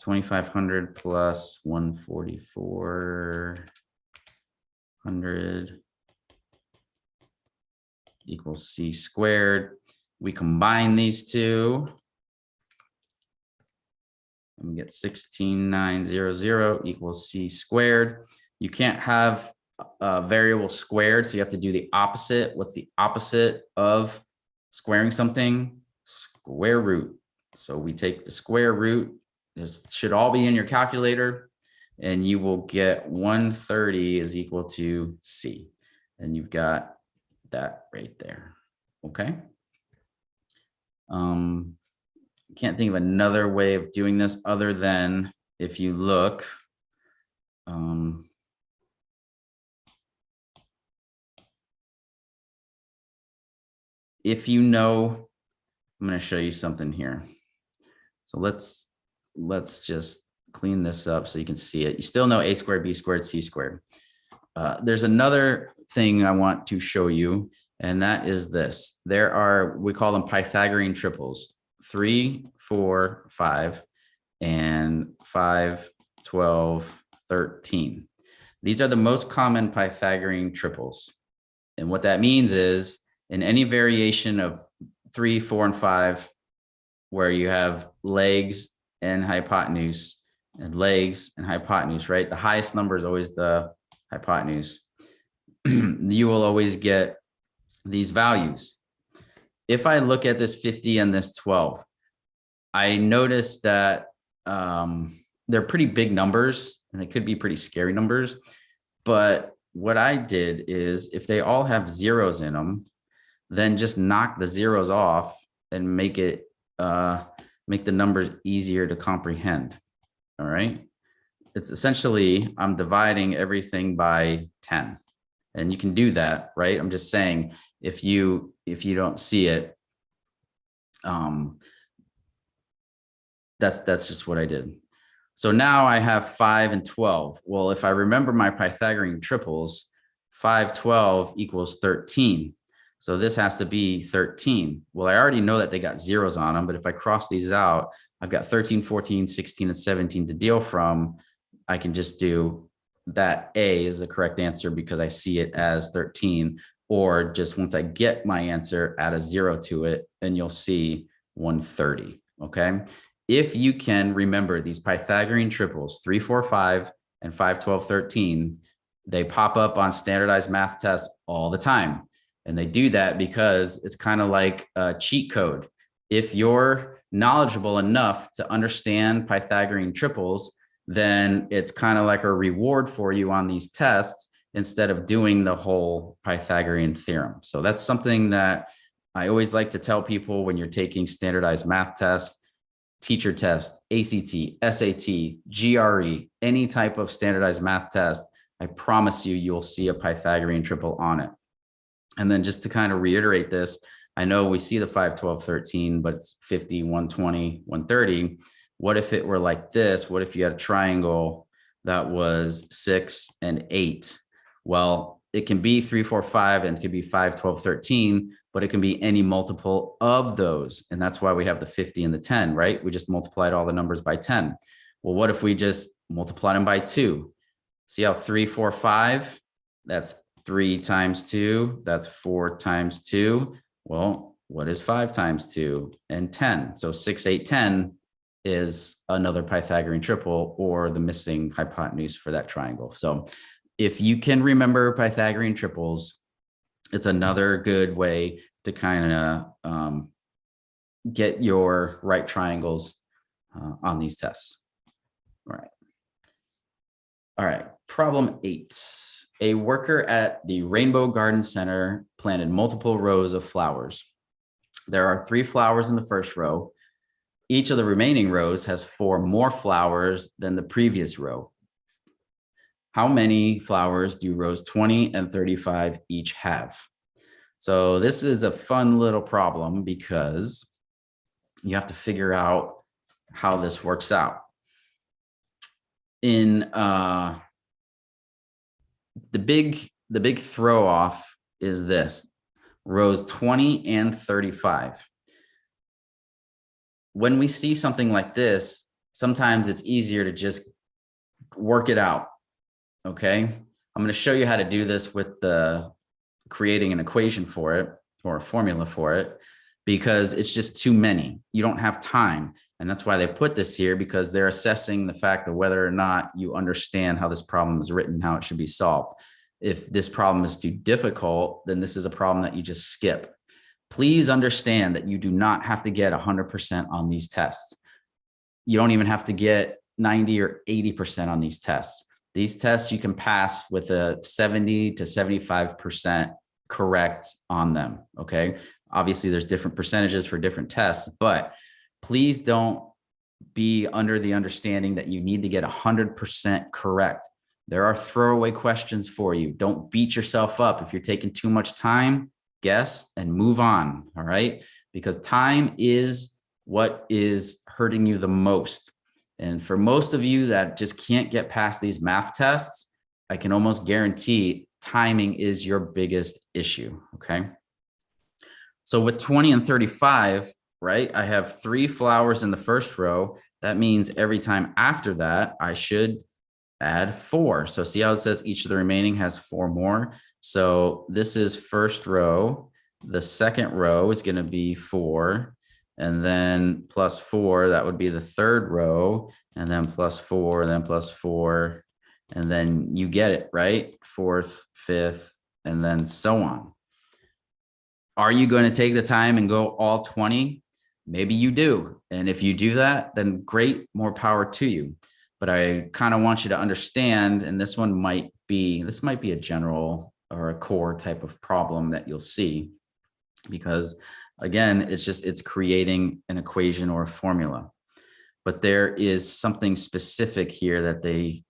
S1: 2,500 plus 14400 equals C squared. We combine these two and we get 16,900 equals C squared. You can't have a variable squared, so you have to do the opposite. What's the opposite of squaring something? Square root. So we take the square root. This should all be in your calculator, and you will get 130 is equal to C. And you've got that right there. Okay. Can't think of another way of doing this other than if you look, if you know, I'm going to show you something here. So let's just clean this up so you can see it. You still know a squared, b squared, c squared. There's another thing I want to show you, and that is this. There are, we call them Pythagorean triples, 3, 4, 5, and 5, 12, 13. These are the most common Pythagorean triples. And what that means is in any variation of 3, 4, and 5, where you have legs and hypotenuse and legs and hypotenuse, right? The highest number is always the hypotenuse. You will always get these values. If I look at this 50 and this 12, I noticed that they're pretty big numbers and they could be pretty scary numbers. But what I did is if they all have zeros in them, then just knock the zeros off and make it make the numbers easier to comprehend. All right. It's essentially, I'm dividing everything by 10, and you can do that, right? I'm just saying, if you don't see it, that's just what I did. So now I have 5 and 12. Well, if I remember my Pythagorean triples, 5, 12 equals 13. So this has to be 13. Well, I already know that they got zeros on them, but if I cross these out, I've got 13, 14, 16, and 17 to deal from. I can just do that. A is the correct answer because I see it as 13, or just once I get my answer, add a 0 to it, and you'll see 130. Okay. If you can remember these Pythagorean triples, 3, 4, 5, and 5, 12, 13, they pop up on standardized math tests all the time. And they do that because it's kind of like a cheat code. If you're knowledgeable enough to understand Pythagorean triples, then it's kind of like a reward for you on these tests instead of doing the whole Pythagorean theorem. So that's something that I always like to tell people when you're taking standardized math tests, teacher test, ACT, SAT, GRE, any type of standardized math test, I promise you, you'll see a Pythagorean triple on it. And then just to kind of reiterate this, I know we see the 5, 12, 13, but it's 50, 120, 130. What if it were like this? What if you had a triangle that was 6 and 8? Well, it can be 3, 4, 5, and it could be 5, 12, 13, but it can be any multiple of those. And that's why we have the 50 and the 10, right? We just multiplied all the numbers by 10. Well, what if we just multiplied them by 2? See how 3, 4, 5, that's 3 times 2, that's 4 times 2. Well, what is 5 times 2? And 10. So 6, 8, 10 is another Pythagorean triple, or the missing hypotenuse for that triangle. So if you can remember Pythagorean triples, it's another good way to kind of get your right triangles on these tests. All right. Problem 8. A worker at the Rainbow Garden Center planted multiple rows of flowers. There are 3 flowers in the first row. Each of the remaining rows has 4 more flowers than the previous row. How many flowers do rows 20 and 35 each have? So this is a fun little problem because you have to figure out how this works out. In the big throw off is this: rows 20 and 35. When we see something like this, sometimes it's easier to just work it out. Okay, I'm going to show you how to do this with the creating an equation for it, or a formula for it, because it's just too many. You don't have time. And that's why they put this here, because they're assessing the fact of whether or not you understand how this problem is written, how it should be solved. If this problem is too difficult, then this is a problem that you just skip. Please understand that you do not have to get 100% on these tests. You don't even have to get 90 or 80% on these tests. These tests you can pass with a 70 to 75% correct on them, okay? Obviously, there's different percentages for different tests, but please don't be under the understanding that you need to get 100% correct. There are throwaway questions for you. Don't beat yourself up. If you're taking too much time, guess and move on, all right? Because time is what is hurting you the most. And for most of you that just can't get past these math tests, I can almost guarantee timing is your biggest issue, okay? So with 20 and 35, right, I have 3 flowers in the first row. That means every time after that, I should add 4. So see how it says each of the remaining has 4 more. So this is first row. The second row is going to be 4. And then plus 4, that would be the third row. And then plus 4, and then plus 4. And then you get it, right? 4th, 5th, and then so on. Are you going to take the time and go all 20? Maybe you do. And if you do that, then great, more power to you. But I kind of want you to understand, and this might be a general or a core type of problem that you'll see, because again, it's creating an equation or a formula. But there is something specific here that they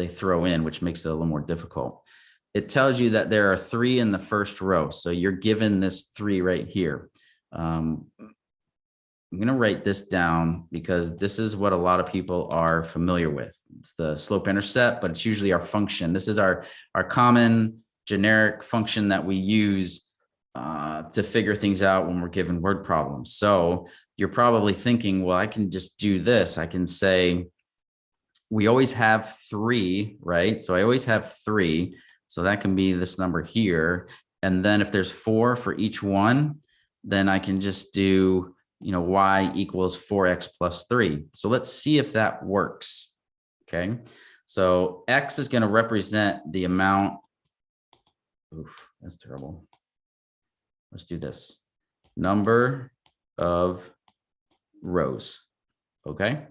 S1: throw in, which makes it a little more difficult. It tells you that there are 3 in the first row. So you're given this 3 right here. I'm going to write this down because this is what a lot of people are familiar with. It's the slope intercept, but it's usually our function. This is our common generic function that we use to figure things out when we're given word problems. So you're probably thinking, well, I can just do this. I can say, we always have 3, right? So I always have 3. So that can be this number here. And then if there's 4 for each one, then I can just do, y equals 4x plus 3. So let's see if that works. Okay. So x is going to represent the amount. Oof, that's terrible. Let's do this. Number of rows. Okay.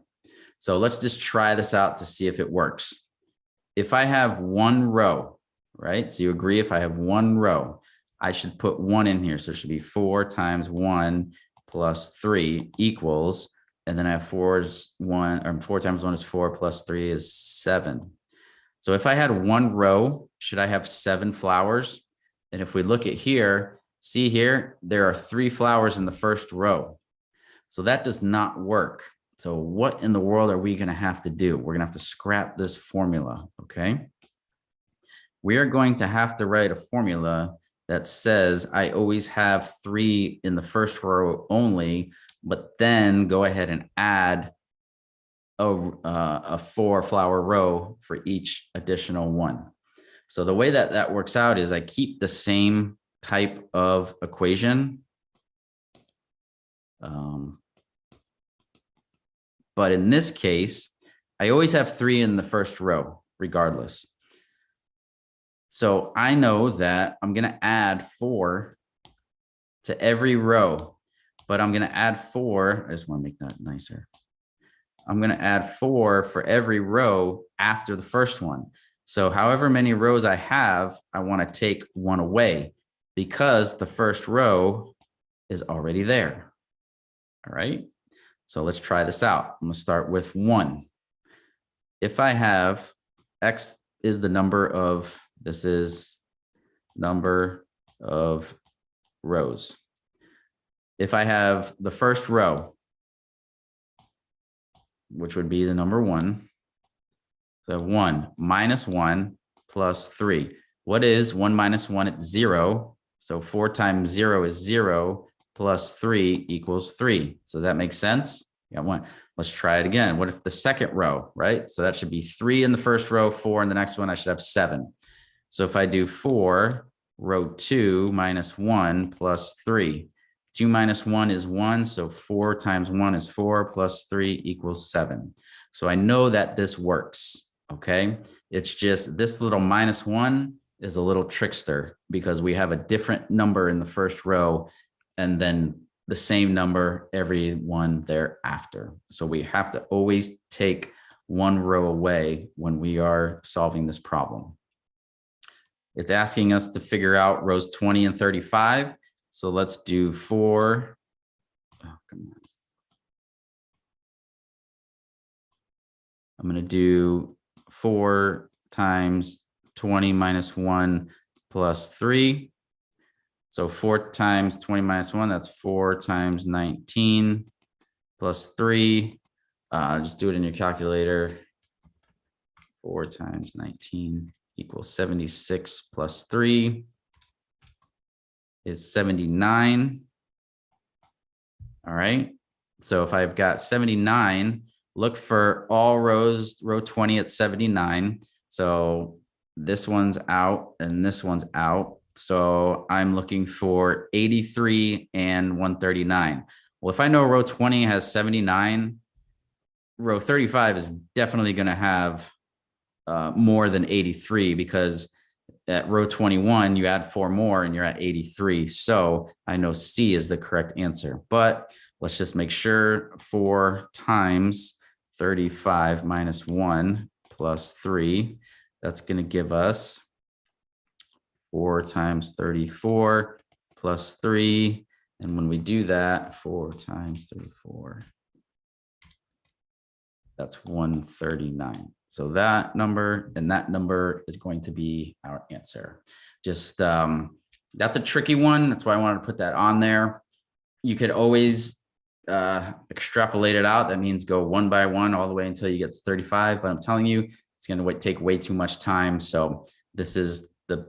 S1: So let's just try this out to see if it works. If I have 1 row, right? So you agree if I have 1 row, I should put 1 in here. So it should be 4 times 1 plus 3 equals, and then I have 4 times 1 is 4 plus 3 is 7. So if I had 1 row, should I have 7 flowers? And if we look at here, see here, there are 3 flowers in the first row. So that does not work. So what in the world are we going to have to do? We're going to have to scrap this formula, okay? We are going to have to write a formula that says I always have 3 in the first row only, but then go ahead and add a 4 flower row for each additional one. So the way that that works out is I keep the same type of equation. But in this case, I always have 3 in the first row, regardless. So I know that I'm going to add 4 to every row, but I'm going to add 4. I just want to make that nicer. I'm going to add 4 for every row after the first one. So however many rows I have, I want to take 1 away because the first row is already there. All right. So let's try this out. I'm going to start with 1. If I have x is the number of, this is number of rows. If I have the first row, which would be the number 1, so I have 1 minus 1 plus 3. What is 1 minus 1? It's 0. So 4 times 0 is 0 plus 3 equals 3. So does that make sense? Got 1. Let's try it again. What if the second row, right? So that should be 3 in the first row, 4 in the next one. I should have 7. So if I do 4, row 2 minus 1 plus 3. 2 minus 1 is 1. So 4 times 1 is 4 plus 3 equals 7. So I know that this works. Okay. It's just this little minus 1 is a little trickster because we have a different number in the first row and then the same number every one thereafter. So we have to always take 1 row away when we are solving this problem. It's asking us to figure out rows 20 and 35. So let's do 4. Oh, come on. I'm going to do 4 times 20 minus 1 plus 3. So 4 times 20 minus 1, that's 4 times 19 plus 3. Just do it in your calculator. 4 times 19 equals 76 plus 3 is 79. All right. So if I've got 79, look for all rows, row 20 at 79. So this one's out and this one's out. So I'm looking for 83 and 139. Well, if I know row 20 has 79, row 35 is definitely going to have more than 83, because at row 21, you add 4 more and you're at 83. So I know C is the correct answer, but let's just make sure 4 times 35 minus 1 plus 3, that's going to give us 4 times 34 plus 3. And when we do that, 4 times 34, that's 139. So that number and that number is going to be our answer. Just that's a tricky one. That's why I wanted to put that on there. You could always extrapolate it out. That means go one by one all the way until you get to 35. But I'm telling you, it's going to take way too much time. So this is the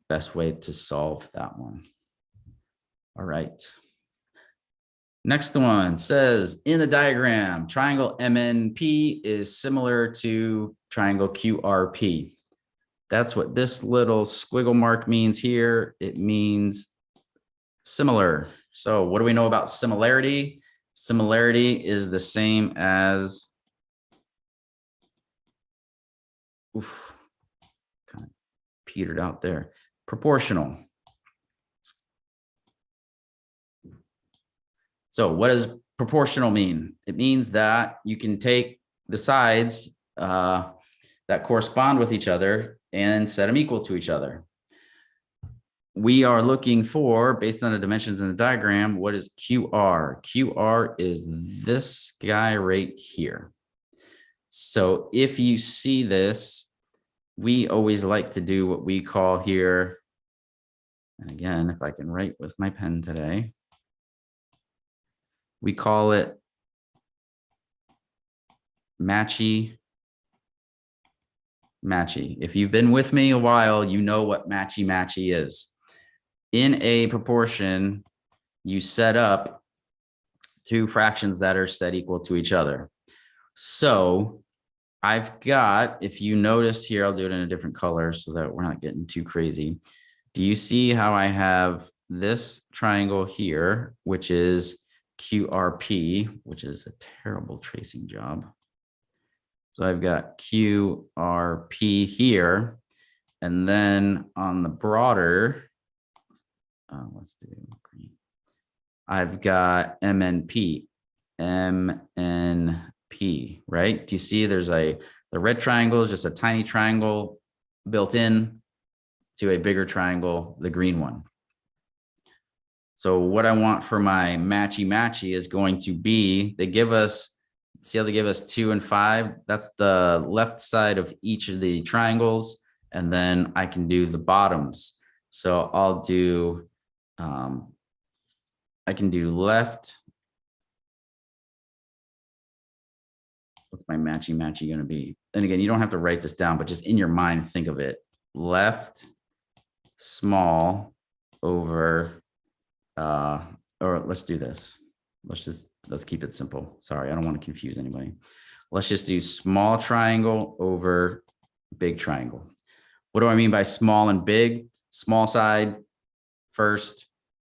S1: best way to solve that one. All right. Next one says, in the diagram, triangle MNP is similar to triangle QRP. That's what this little squiggle mark means here. It means similar. So what do we know about similarity? Similarity is the same as, kind of petered out there, proportional. So what does proportional mean? It means that you can take the sides that correspond with each other and set them equal to each other. We are looking for, based on the dimensions in the diagram, what is QR? QR is this guy right here. So if you see this, we always like to do what we call here, and again, if I can write with my pen today, we call it matchy. If you've been with me a while, you know what matchy is. In a proportion, you set up 2 fractions that are set equal to each other. So I've got, if you notice here, I'll do it in a different color so that we're not getting too crazy. Do you see how I have this triangle here, which is QRP, which is a terrible tracing job. So I've got QRP here, and then on the broader, let's do green. I've got MNP, right? Do you see there's the red triangle is just a tiny triangle built in to a bigger triangle, the green one. So what I want for my matchy is going to be, they give us, see how they give us 2 and 5? That's the left side of each of the triangles. And then I can do the bottoms. So I'll do, I can do left. What's my matchy going to be? And again, you don't have to write this down, but just in your mind, think of it. Left small over, or let's do this. Let's keep it simple. Sorry, I don't want to confuse anybody. Let's just do small triangle over big triangle. What do I mean by small and big? Small side first,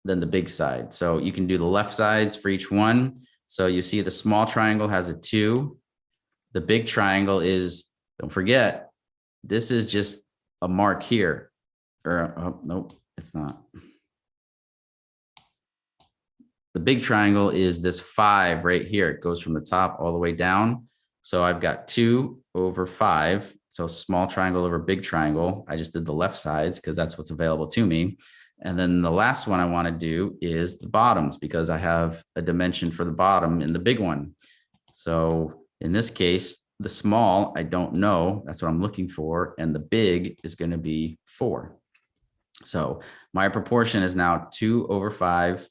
S1: then the big side. So you can do the left sides for each one. So you see the small triangle has a 2. The big triangle is, don't forget, this is just a mark here. Or, oh, nope, it's not. The big triangle is this 5 right here. It goes from the top all the way down. So I've got 2 over 5. So small triangle over big triangle. I just did the left sides because that's what's available to me. And then the last one I want to do is the bottoms, because I have a dimension for the bottom in the big one. So in this case, the small, I don't know. That's what I'm looking for. And the big is going to be 4. So my proportion is now 2 over 5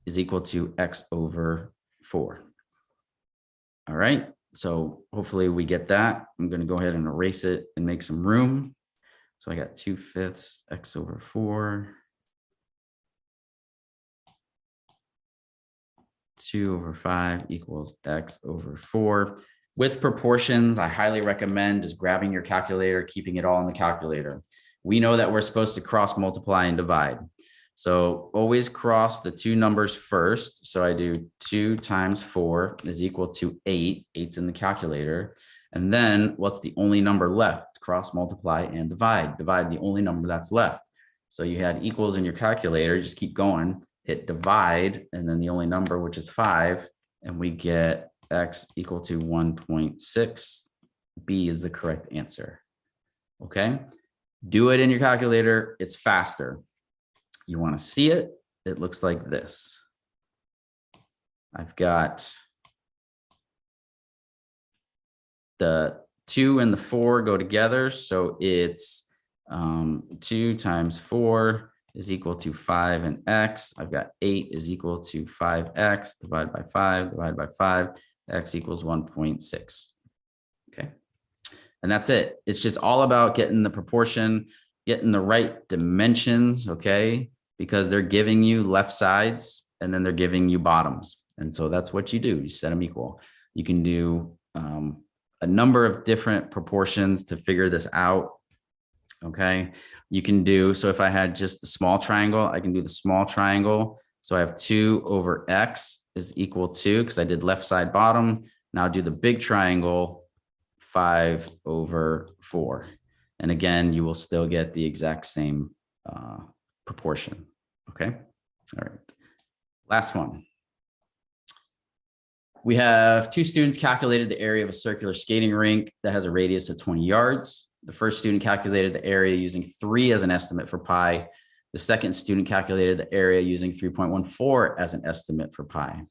S1: is equal to x over 4. All right. So hopefully we get that. I'm going to go ahead and erase it and make some room. So I got 2/5 x over 4. 2 over 5 equals x over 4. With proportions, I highly recommend just grabbing your calculator, keeping it all in the calculator. We know that we're supposed to cross multiply and divide. So always cross the two numbers first. So I do 2 times 4 is equal to 8. 8's in the calculator. And then what's the only number left? Cross multiply and divide. Divide the only number that's left. So you had equals in your calculator, just keep going, hit divide, and then the only number, which is 5, and we get x equal to 1.6. B is the correct answer. Okay, do it in your calculator. It's faster. You want to see it? It looks like this. I've got the 2 and the 4 go together. So it's 2 times 4 is equal to 5 and x. I've got 8 is equal to 5x divided by 5 divided by 5. X equals 1.6. Okay. And that's it. It's just all about getting the proportion, getting the right dimensions. Okay. Because they're giving you left sides and then they're giving you bottoms. And so that's what you do. You set them equal. You can do a number of different proportions to figure this out. Okay. You can do, so if I had just the small triangle, I can do the small triangle. So I have 2 over x is equal to, because I did left side bottom. Now do the big triangle, 5 over 4. And again, you will still get the exact same proportion. Okay. All right. Last one. We have 2 students calculated the area of a circular skating rink that has a radius of 20 yards. The first student calculated the area using 3 as an estimate for pi. The second student calculated the area using 3.14 as an estimate for pi.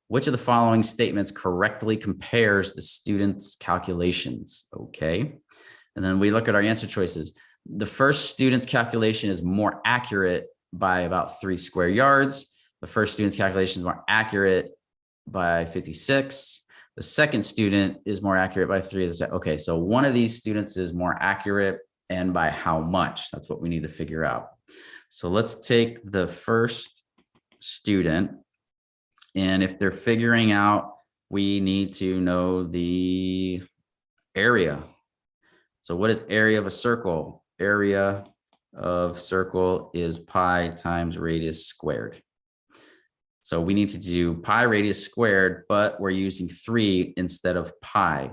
S1: Which of the following statements correctly compares the student's calculations? Okay. And then we look at our answer choices. The first student's calculation is more accurate by about 3 square yards. The first student's calculation is more accurate by 56. The second student is more accurate by 3. Okay, so one of these students is more accurate, and by how much? That's what we need to figure out. So let's take the first student, and if they're figuring out, we need to know the area. So what is area of a circle? Area of circle is pi times radius squared. So we need to do pi radius squared, but we're using 3 instead of pi.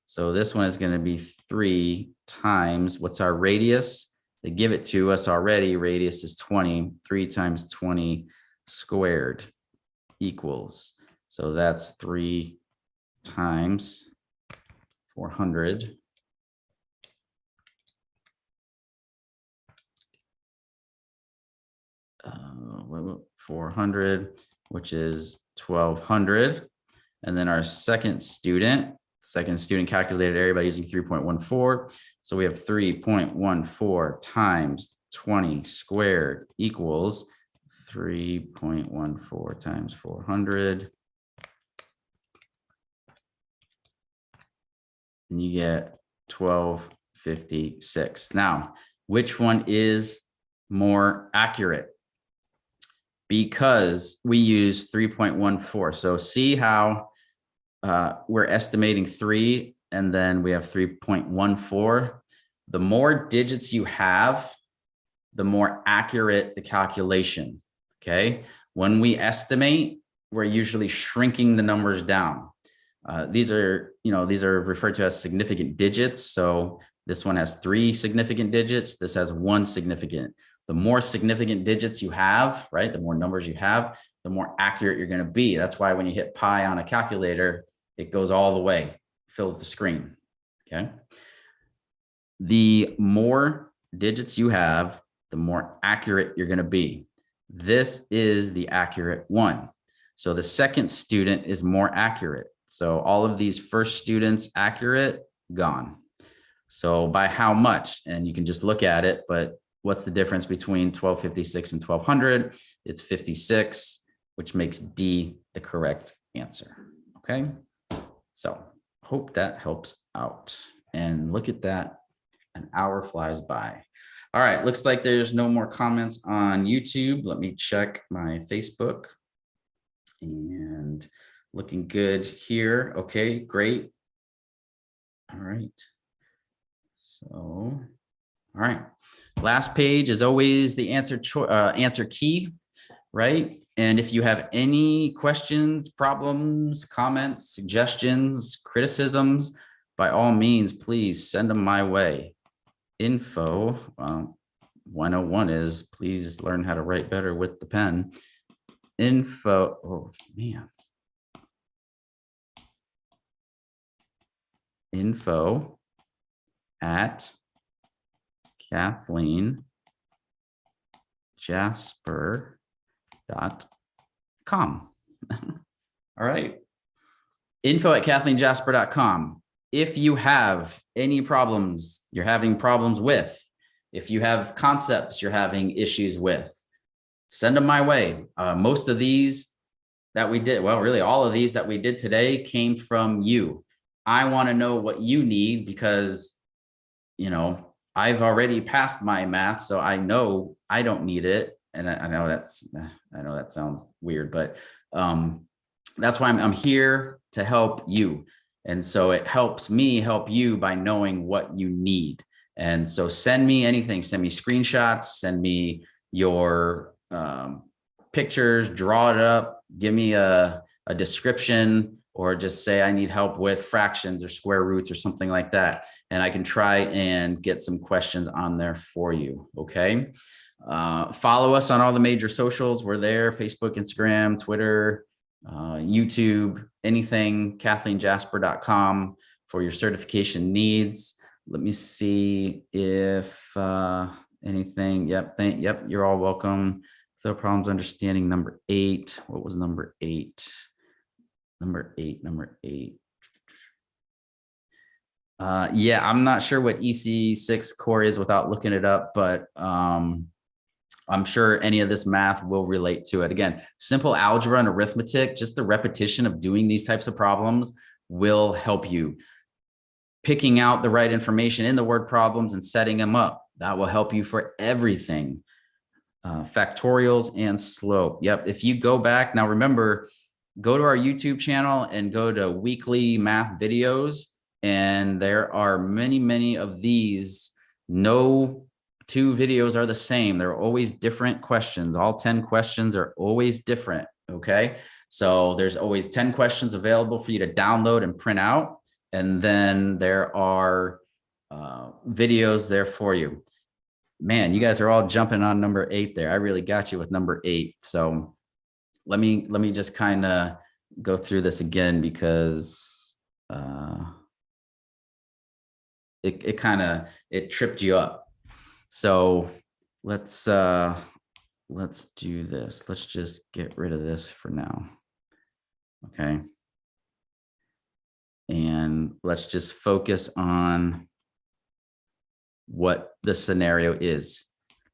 S1: So this one is going to be 3 times, what's our radius? They give it to us already. Radius is 20. 3 times 20 squared equals. So that's 3 times 400. 400, which is 1200. And then our second student calculated area by using 3.14. So we have 3.14 times 20 squared equals 3.14 times 400. And you get 1256. Now, which one is more accurate? Because we use 3.14. So see how we're estimating 3 and then we have 3.14. The more digits you have, the more accurate the calculation. Okay. When we estimate, we're usually shrinking the numbers down. These are referred to as significant digits. So this one has 3 significant digits. This has 1 significant. The more significant digits you have, right, the more numbers you have, the more accurate you're going to be. That's why when you hit pi on a calculator, it goes all the way, fills the screen. Okay. The more digits you have, the more accurate you're going to be. This is the accurate one. So the second student is more accurate. So all of these first students accurate, gone. So by how much? And you can just look at it, but what's the difference between 1256 and 1200? It's 56, which makes D the correct answer. Okay. So hope that helps out. And look at that, an hour flies by. All right, looks like there's no more comments on YouTube. Let me check my Facebook. And looking good here. Okay, great. All right. So, all right. Last page is always the answer key, right? And if you have any questions, problems, comments, suggestions, criticisms, by all means, please send them my way. Info, 101 is please learn how to write better with the pen. Info, oh man. Info at KathleenJasper.com. All right. Info at KathleenJasper.com. If you have any problems you're having problems with, if you have concepts you're having issues with, send them my way. Most of these that we did, well, really all of these that we did today came from you. I want to know what you need because, you know, I've already passed my math, so I know I don't need it. And I know that sounds weird, but that's why I'm here to help you. And so it helps me help you by knowing what you need. And so send me anything, send me screenshots, send me your pictures, draw it up, give me a description, or just say I need help with fractions or square roots or something like that. And I can try and get some questions on there for you. Okay. Follow us on all the major socials. We're there: Facebook, Instagram, Twitter, YouTube, anything, KathleenJasper.com for your certification needs. Let me see if anything. Yep. Yep. You're all welcome. So problems understanding number 8. What was number 8? Number 8. Yeah, I'm not sure what EC6 core is without looking it up, but I'm sure any of this math will relate to it. Again, simple algebra and arithmetic, just the repetition of doing these types of problems will help you. Picking out the right information in the word problems and setting them up, that will help you for everything. Factorials and slope. Yep. If you go back now, remember, go to our YouTube channel and go to weekly math videos. And there are many of these. No two videos are the same. They're always different questions. All 10 questions are always different. Okay. So there's always 10 questions available for you to download and print out. And then there are videos there for you. Man, you guys are all jumping on number 8 there. I really got you with number 8. So let me just kind of go through this again because it tripped you up. So let's do this. Let's just get rid of this for now. Okay. And let's just focus on what the scenario is.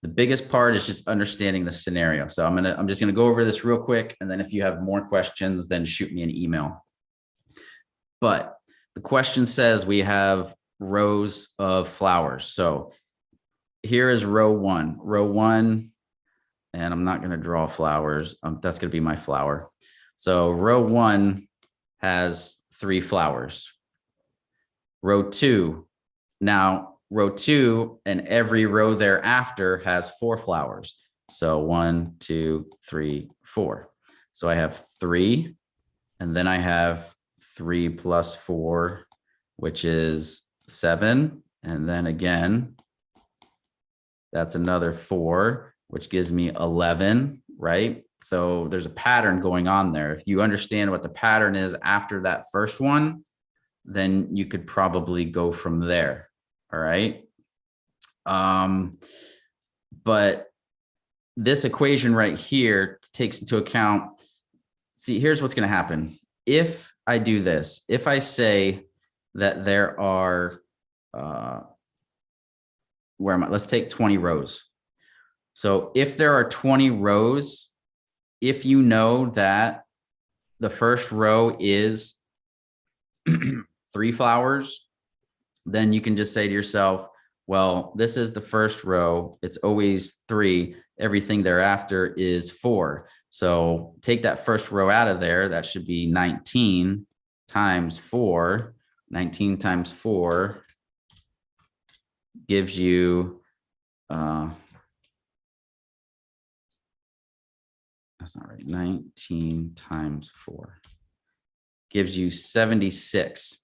S1: The biggest part is just understanding the scenario. So I'm just gonna go over this real quick, and then if you have more questions, then shoot me an email. But the question says we have rows of flowers. So here is row 1. Row 1, and I'm not gonna draw flowers. That's gonna be my flower. So row 1 has 3 flowers. Row 2, now row 2 and every row thereafter has 4 flowers. So 1, 2, 3, 4. So I have 3, and then I have 3 plus 4, which is 7. And then again, that's another 4, which gives me 11, right? So there's a pattern going on there. If you understand what the pattern is after that first one, then you could probably go from there. All right. But this equation right here takes into account, see, here's what's going to happen. If I do this, if I say that there are, where am I? Let's take 20 rows. So if there are 20 rows, if you know that the first row is 3 flowers, then you can just say to yourself, well, this is the first row. It's always 3. Everything thereafter is 4. So take that first row out of there. That should be 19 times 4. 19 times 4 gives you, that's not right. 19 times 4 gives you 76.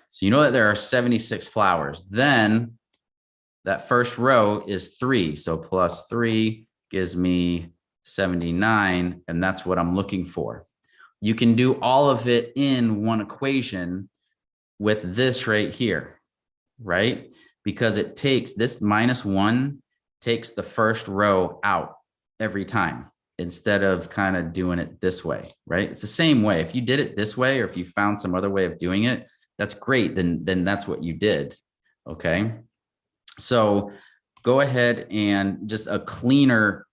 S1: So you know that there are 76 flowers. Then that first row is 3. So plus 3 gives me 79. And that's what I'm looking for. You can do all of it in one equation with this right here, right? Because it takes this -1 takes the first row out every time, instead of kind of doing it this way, right? It's the same way. If you did it this way, or if you found some other way of doing it, that's great. Then that's what you did. Okay. So go ahead, and just a cleaner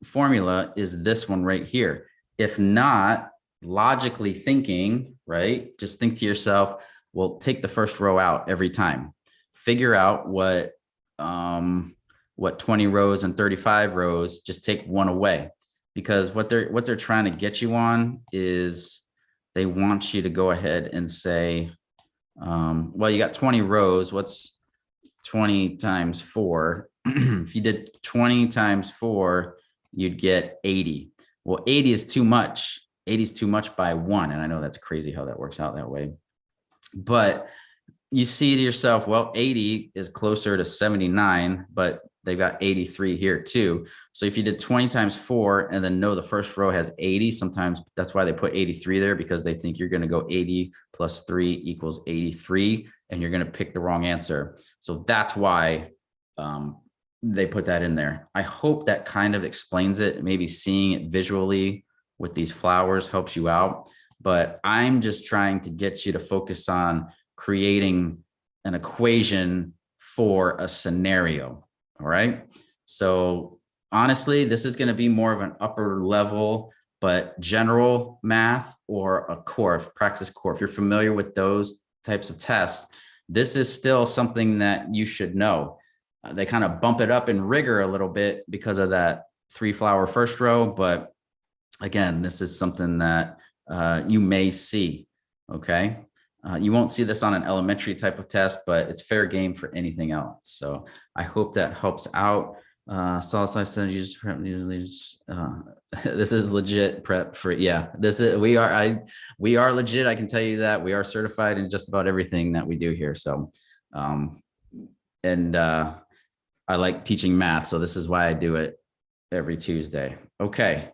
S1: formula is this one right here. If not, logically thinking, right? Just think to yourself, well, take the first row out every time. Figure out what 20 rows and 35 rows, just take one away. Because what they're trying to get you on is they want you to go ahead and say, well, you got 20 rows. What's 20 times 4? If you did 20 times 4, you'd get 80. Well, 80 is too much. 80 is too much by 1. And I know that's crazy how that works out that way. But you see to yourself, well, 80 is closer to 79, but they've got 83 here too. So if you did 20 times 4 and then know the first row has 80, sometimes that's why they put 83 there, because they think you're going to go 80 plus 3 equals 83, and you're going to pick the wrong answer. So that's why they put that in there. I hope that kind of explains it. Maybe seeing it visually with these flowers helps you out, but I'm just trying to get you to focus on creating an equation for a scenario. All right. So honestly, this is going to be more of an upper level, but general math, or a core, practice core. If you're familiar with those types of tests, this is still something that you should know. They kind of bump it up in rigor a little bit because of that 3 flower first row. But again, this is something that you may see. Okay. You won't see this on an elementary type of test, but it's fair game for anything else. So I hope that helps out. Solid side synergies prep this is legit prep for, yeah, this is, we are legit. I can tell you that we are certified in just about everything that we do here. So I like teaching math, so this is why I do it every Tuesday. Okay.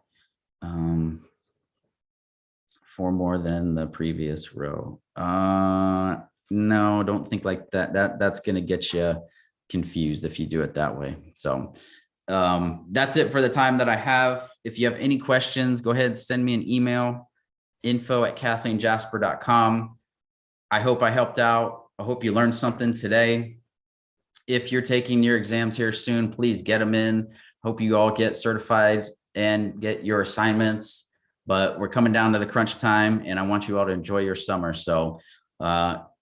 S1: 4 more than the previous row. No, don't think like that. That's going to get you confused if you do it that way. So that's it for the time that I have. If you have any questions, go ahead, send me an email, info@kathleenjasper.com. I hope I helped out. I hope you learned something today. If you're taking your exams here soon, please get them in. Hope you all get certified and get your assignments. But we're coming down to the crunch time, and I want you all to enjoy your summer. So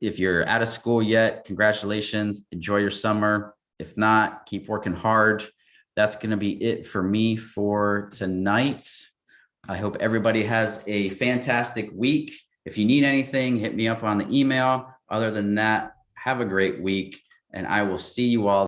S1: if you're out of school yet, congratulations, enjoy your summer. If not, keep working hard. That's going to be it for me for tonight. I hope everybody has a fantastic week. If you need anything, hit me up on the email. Other than that, have a great week, and I will see you all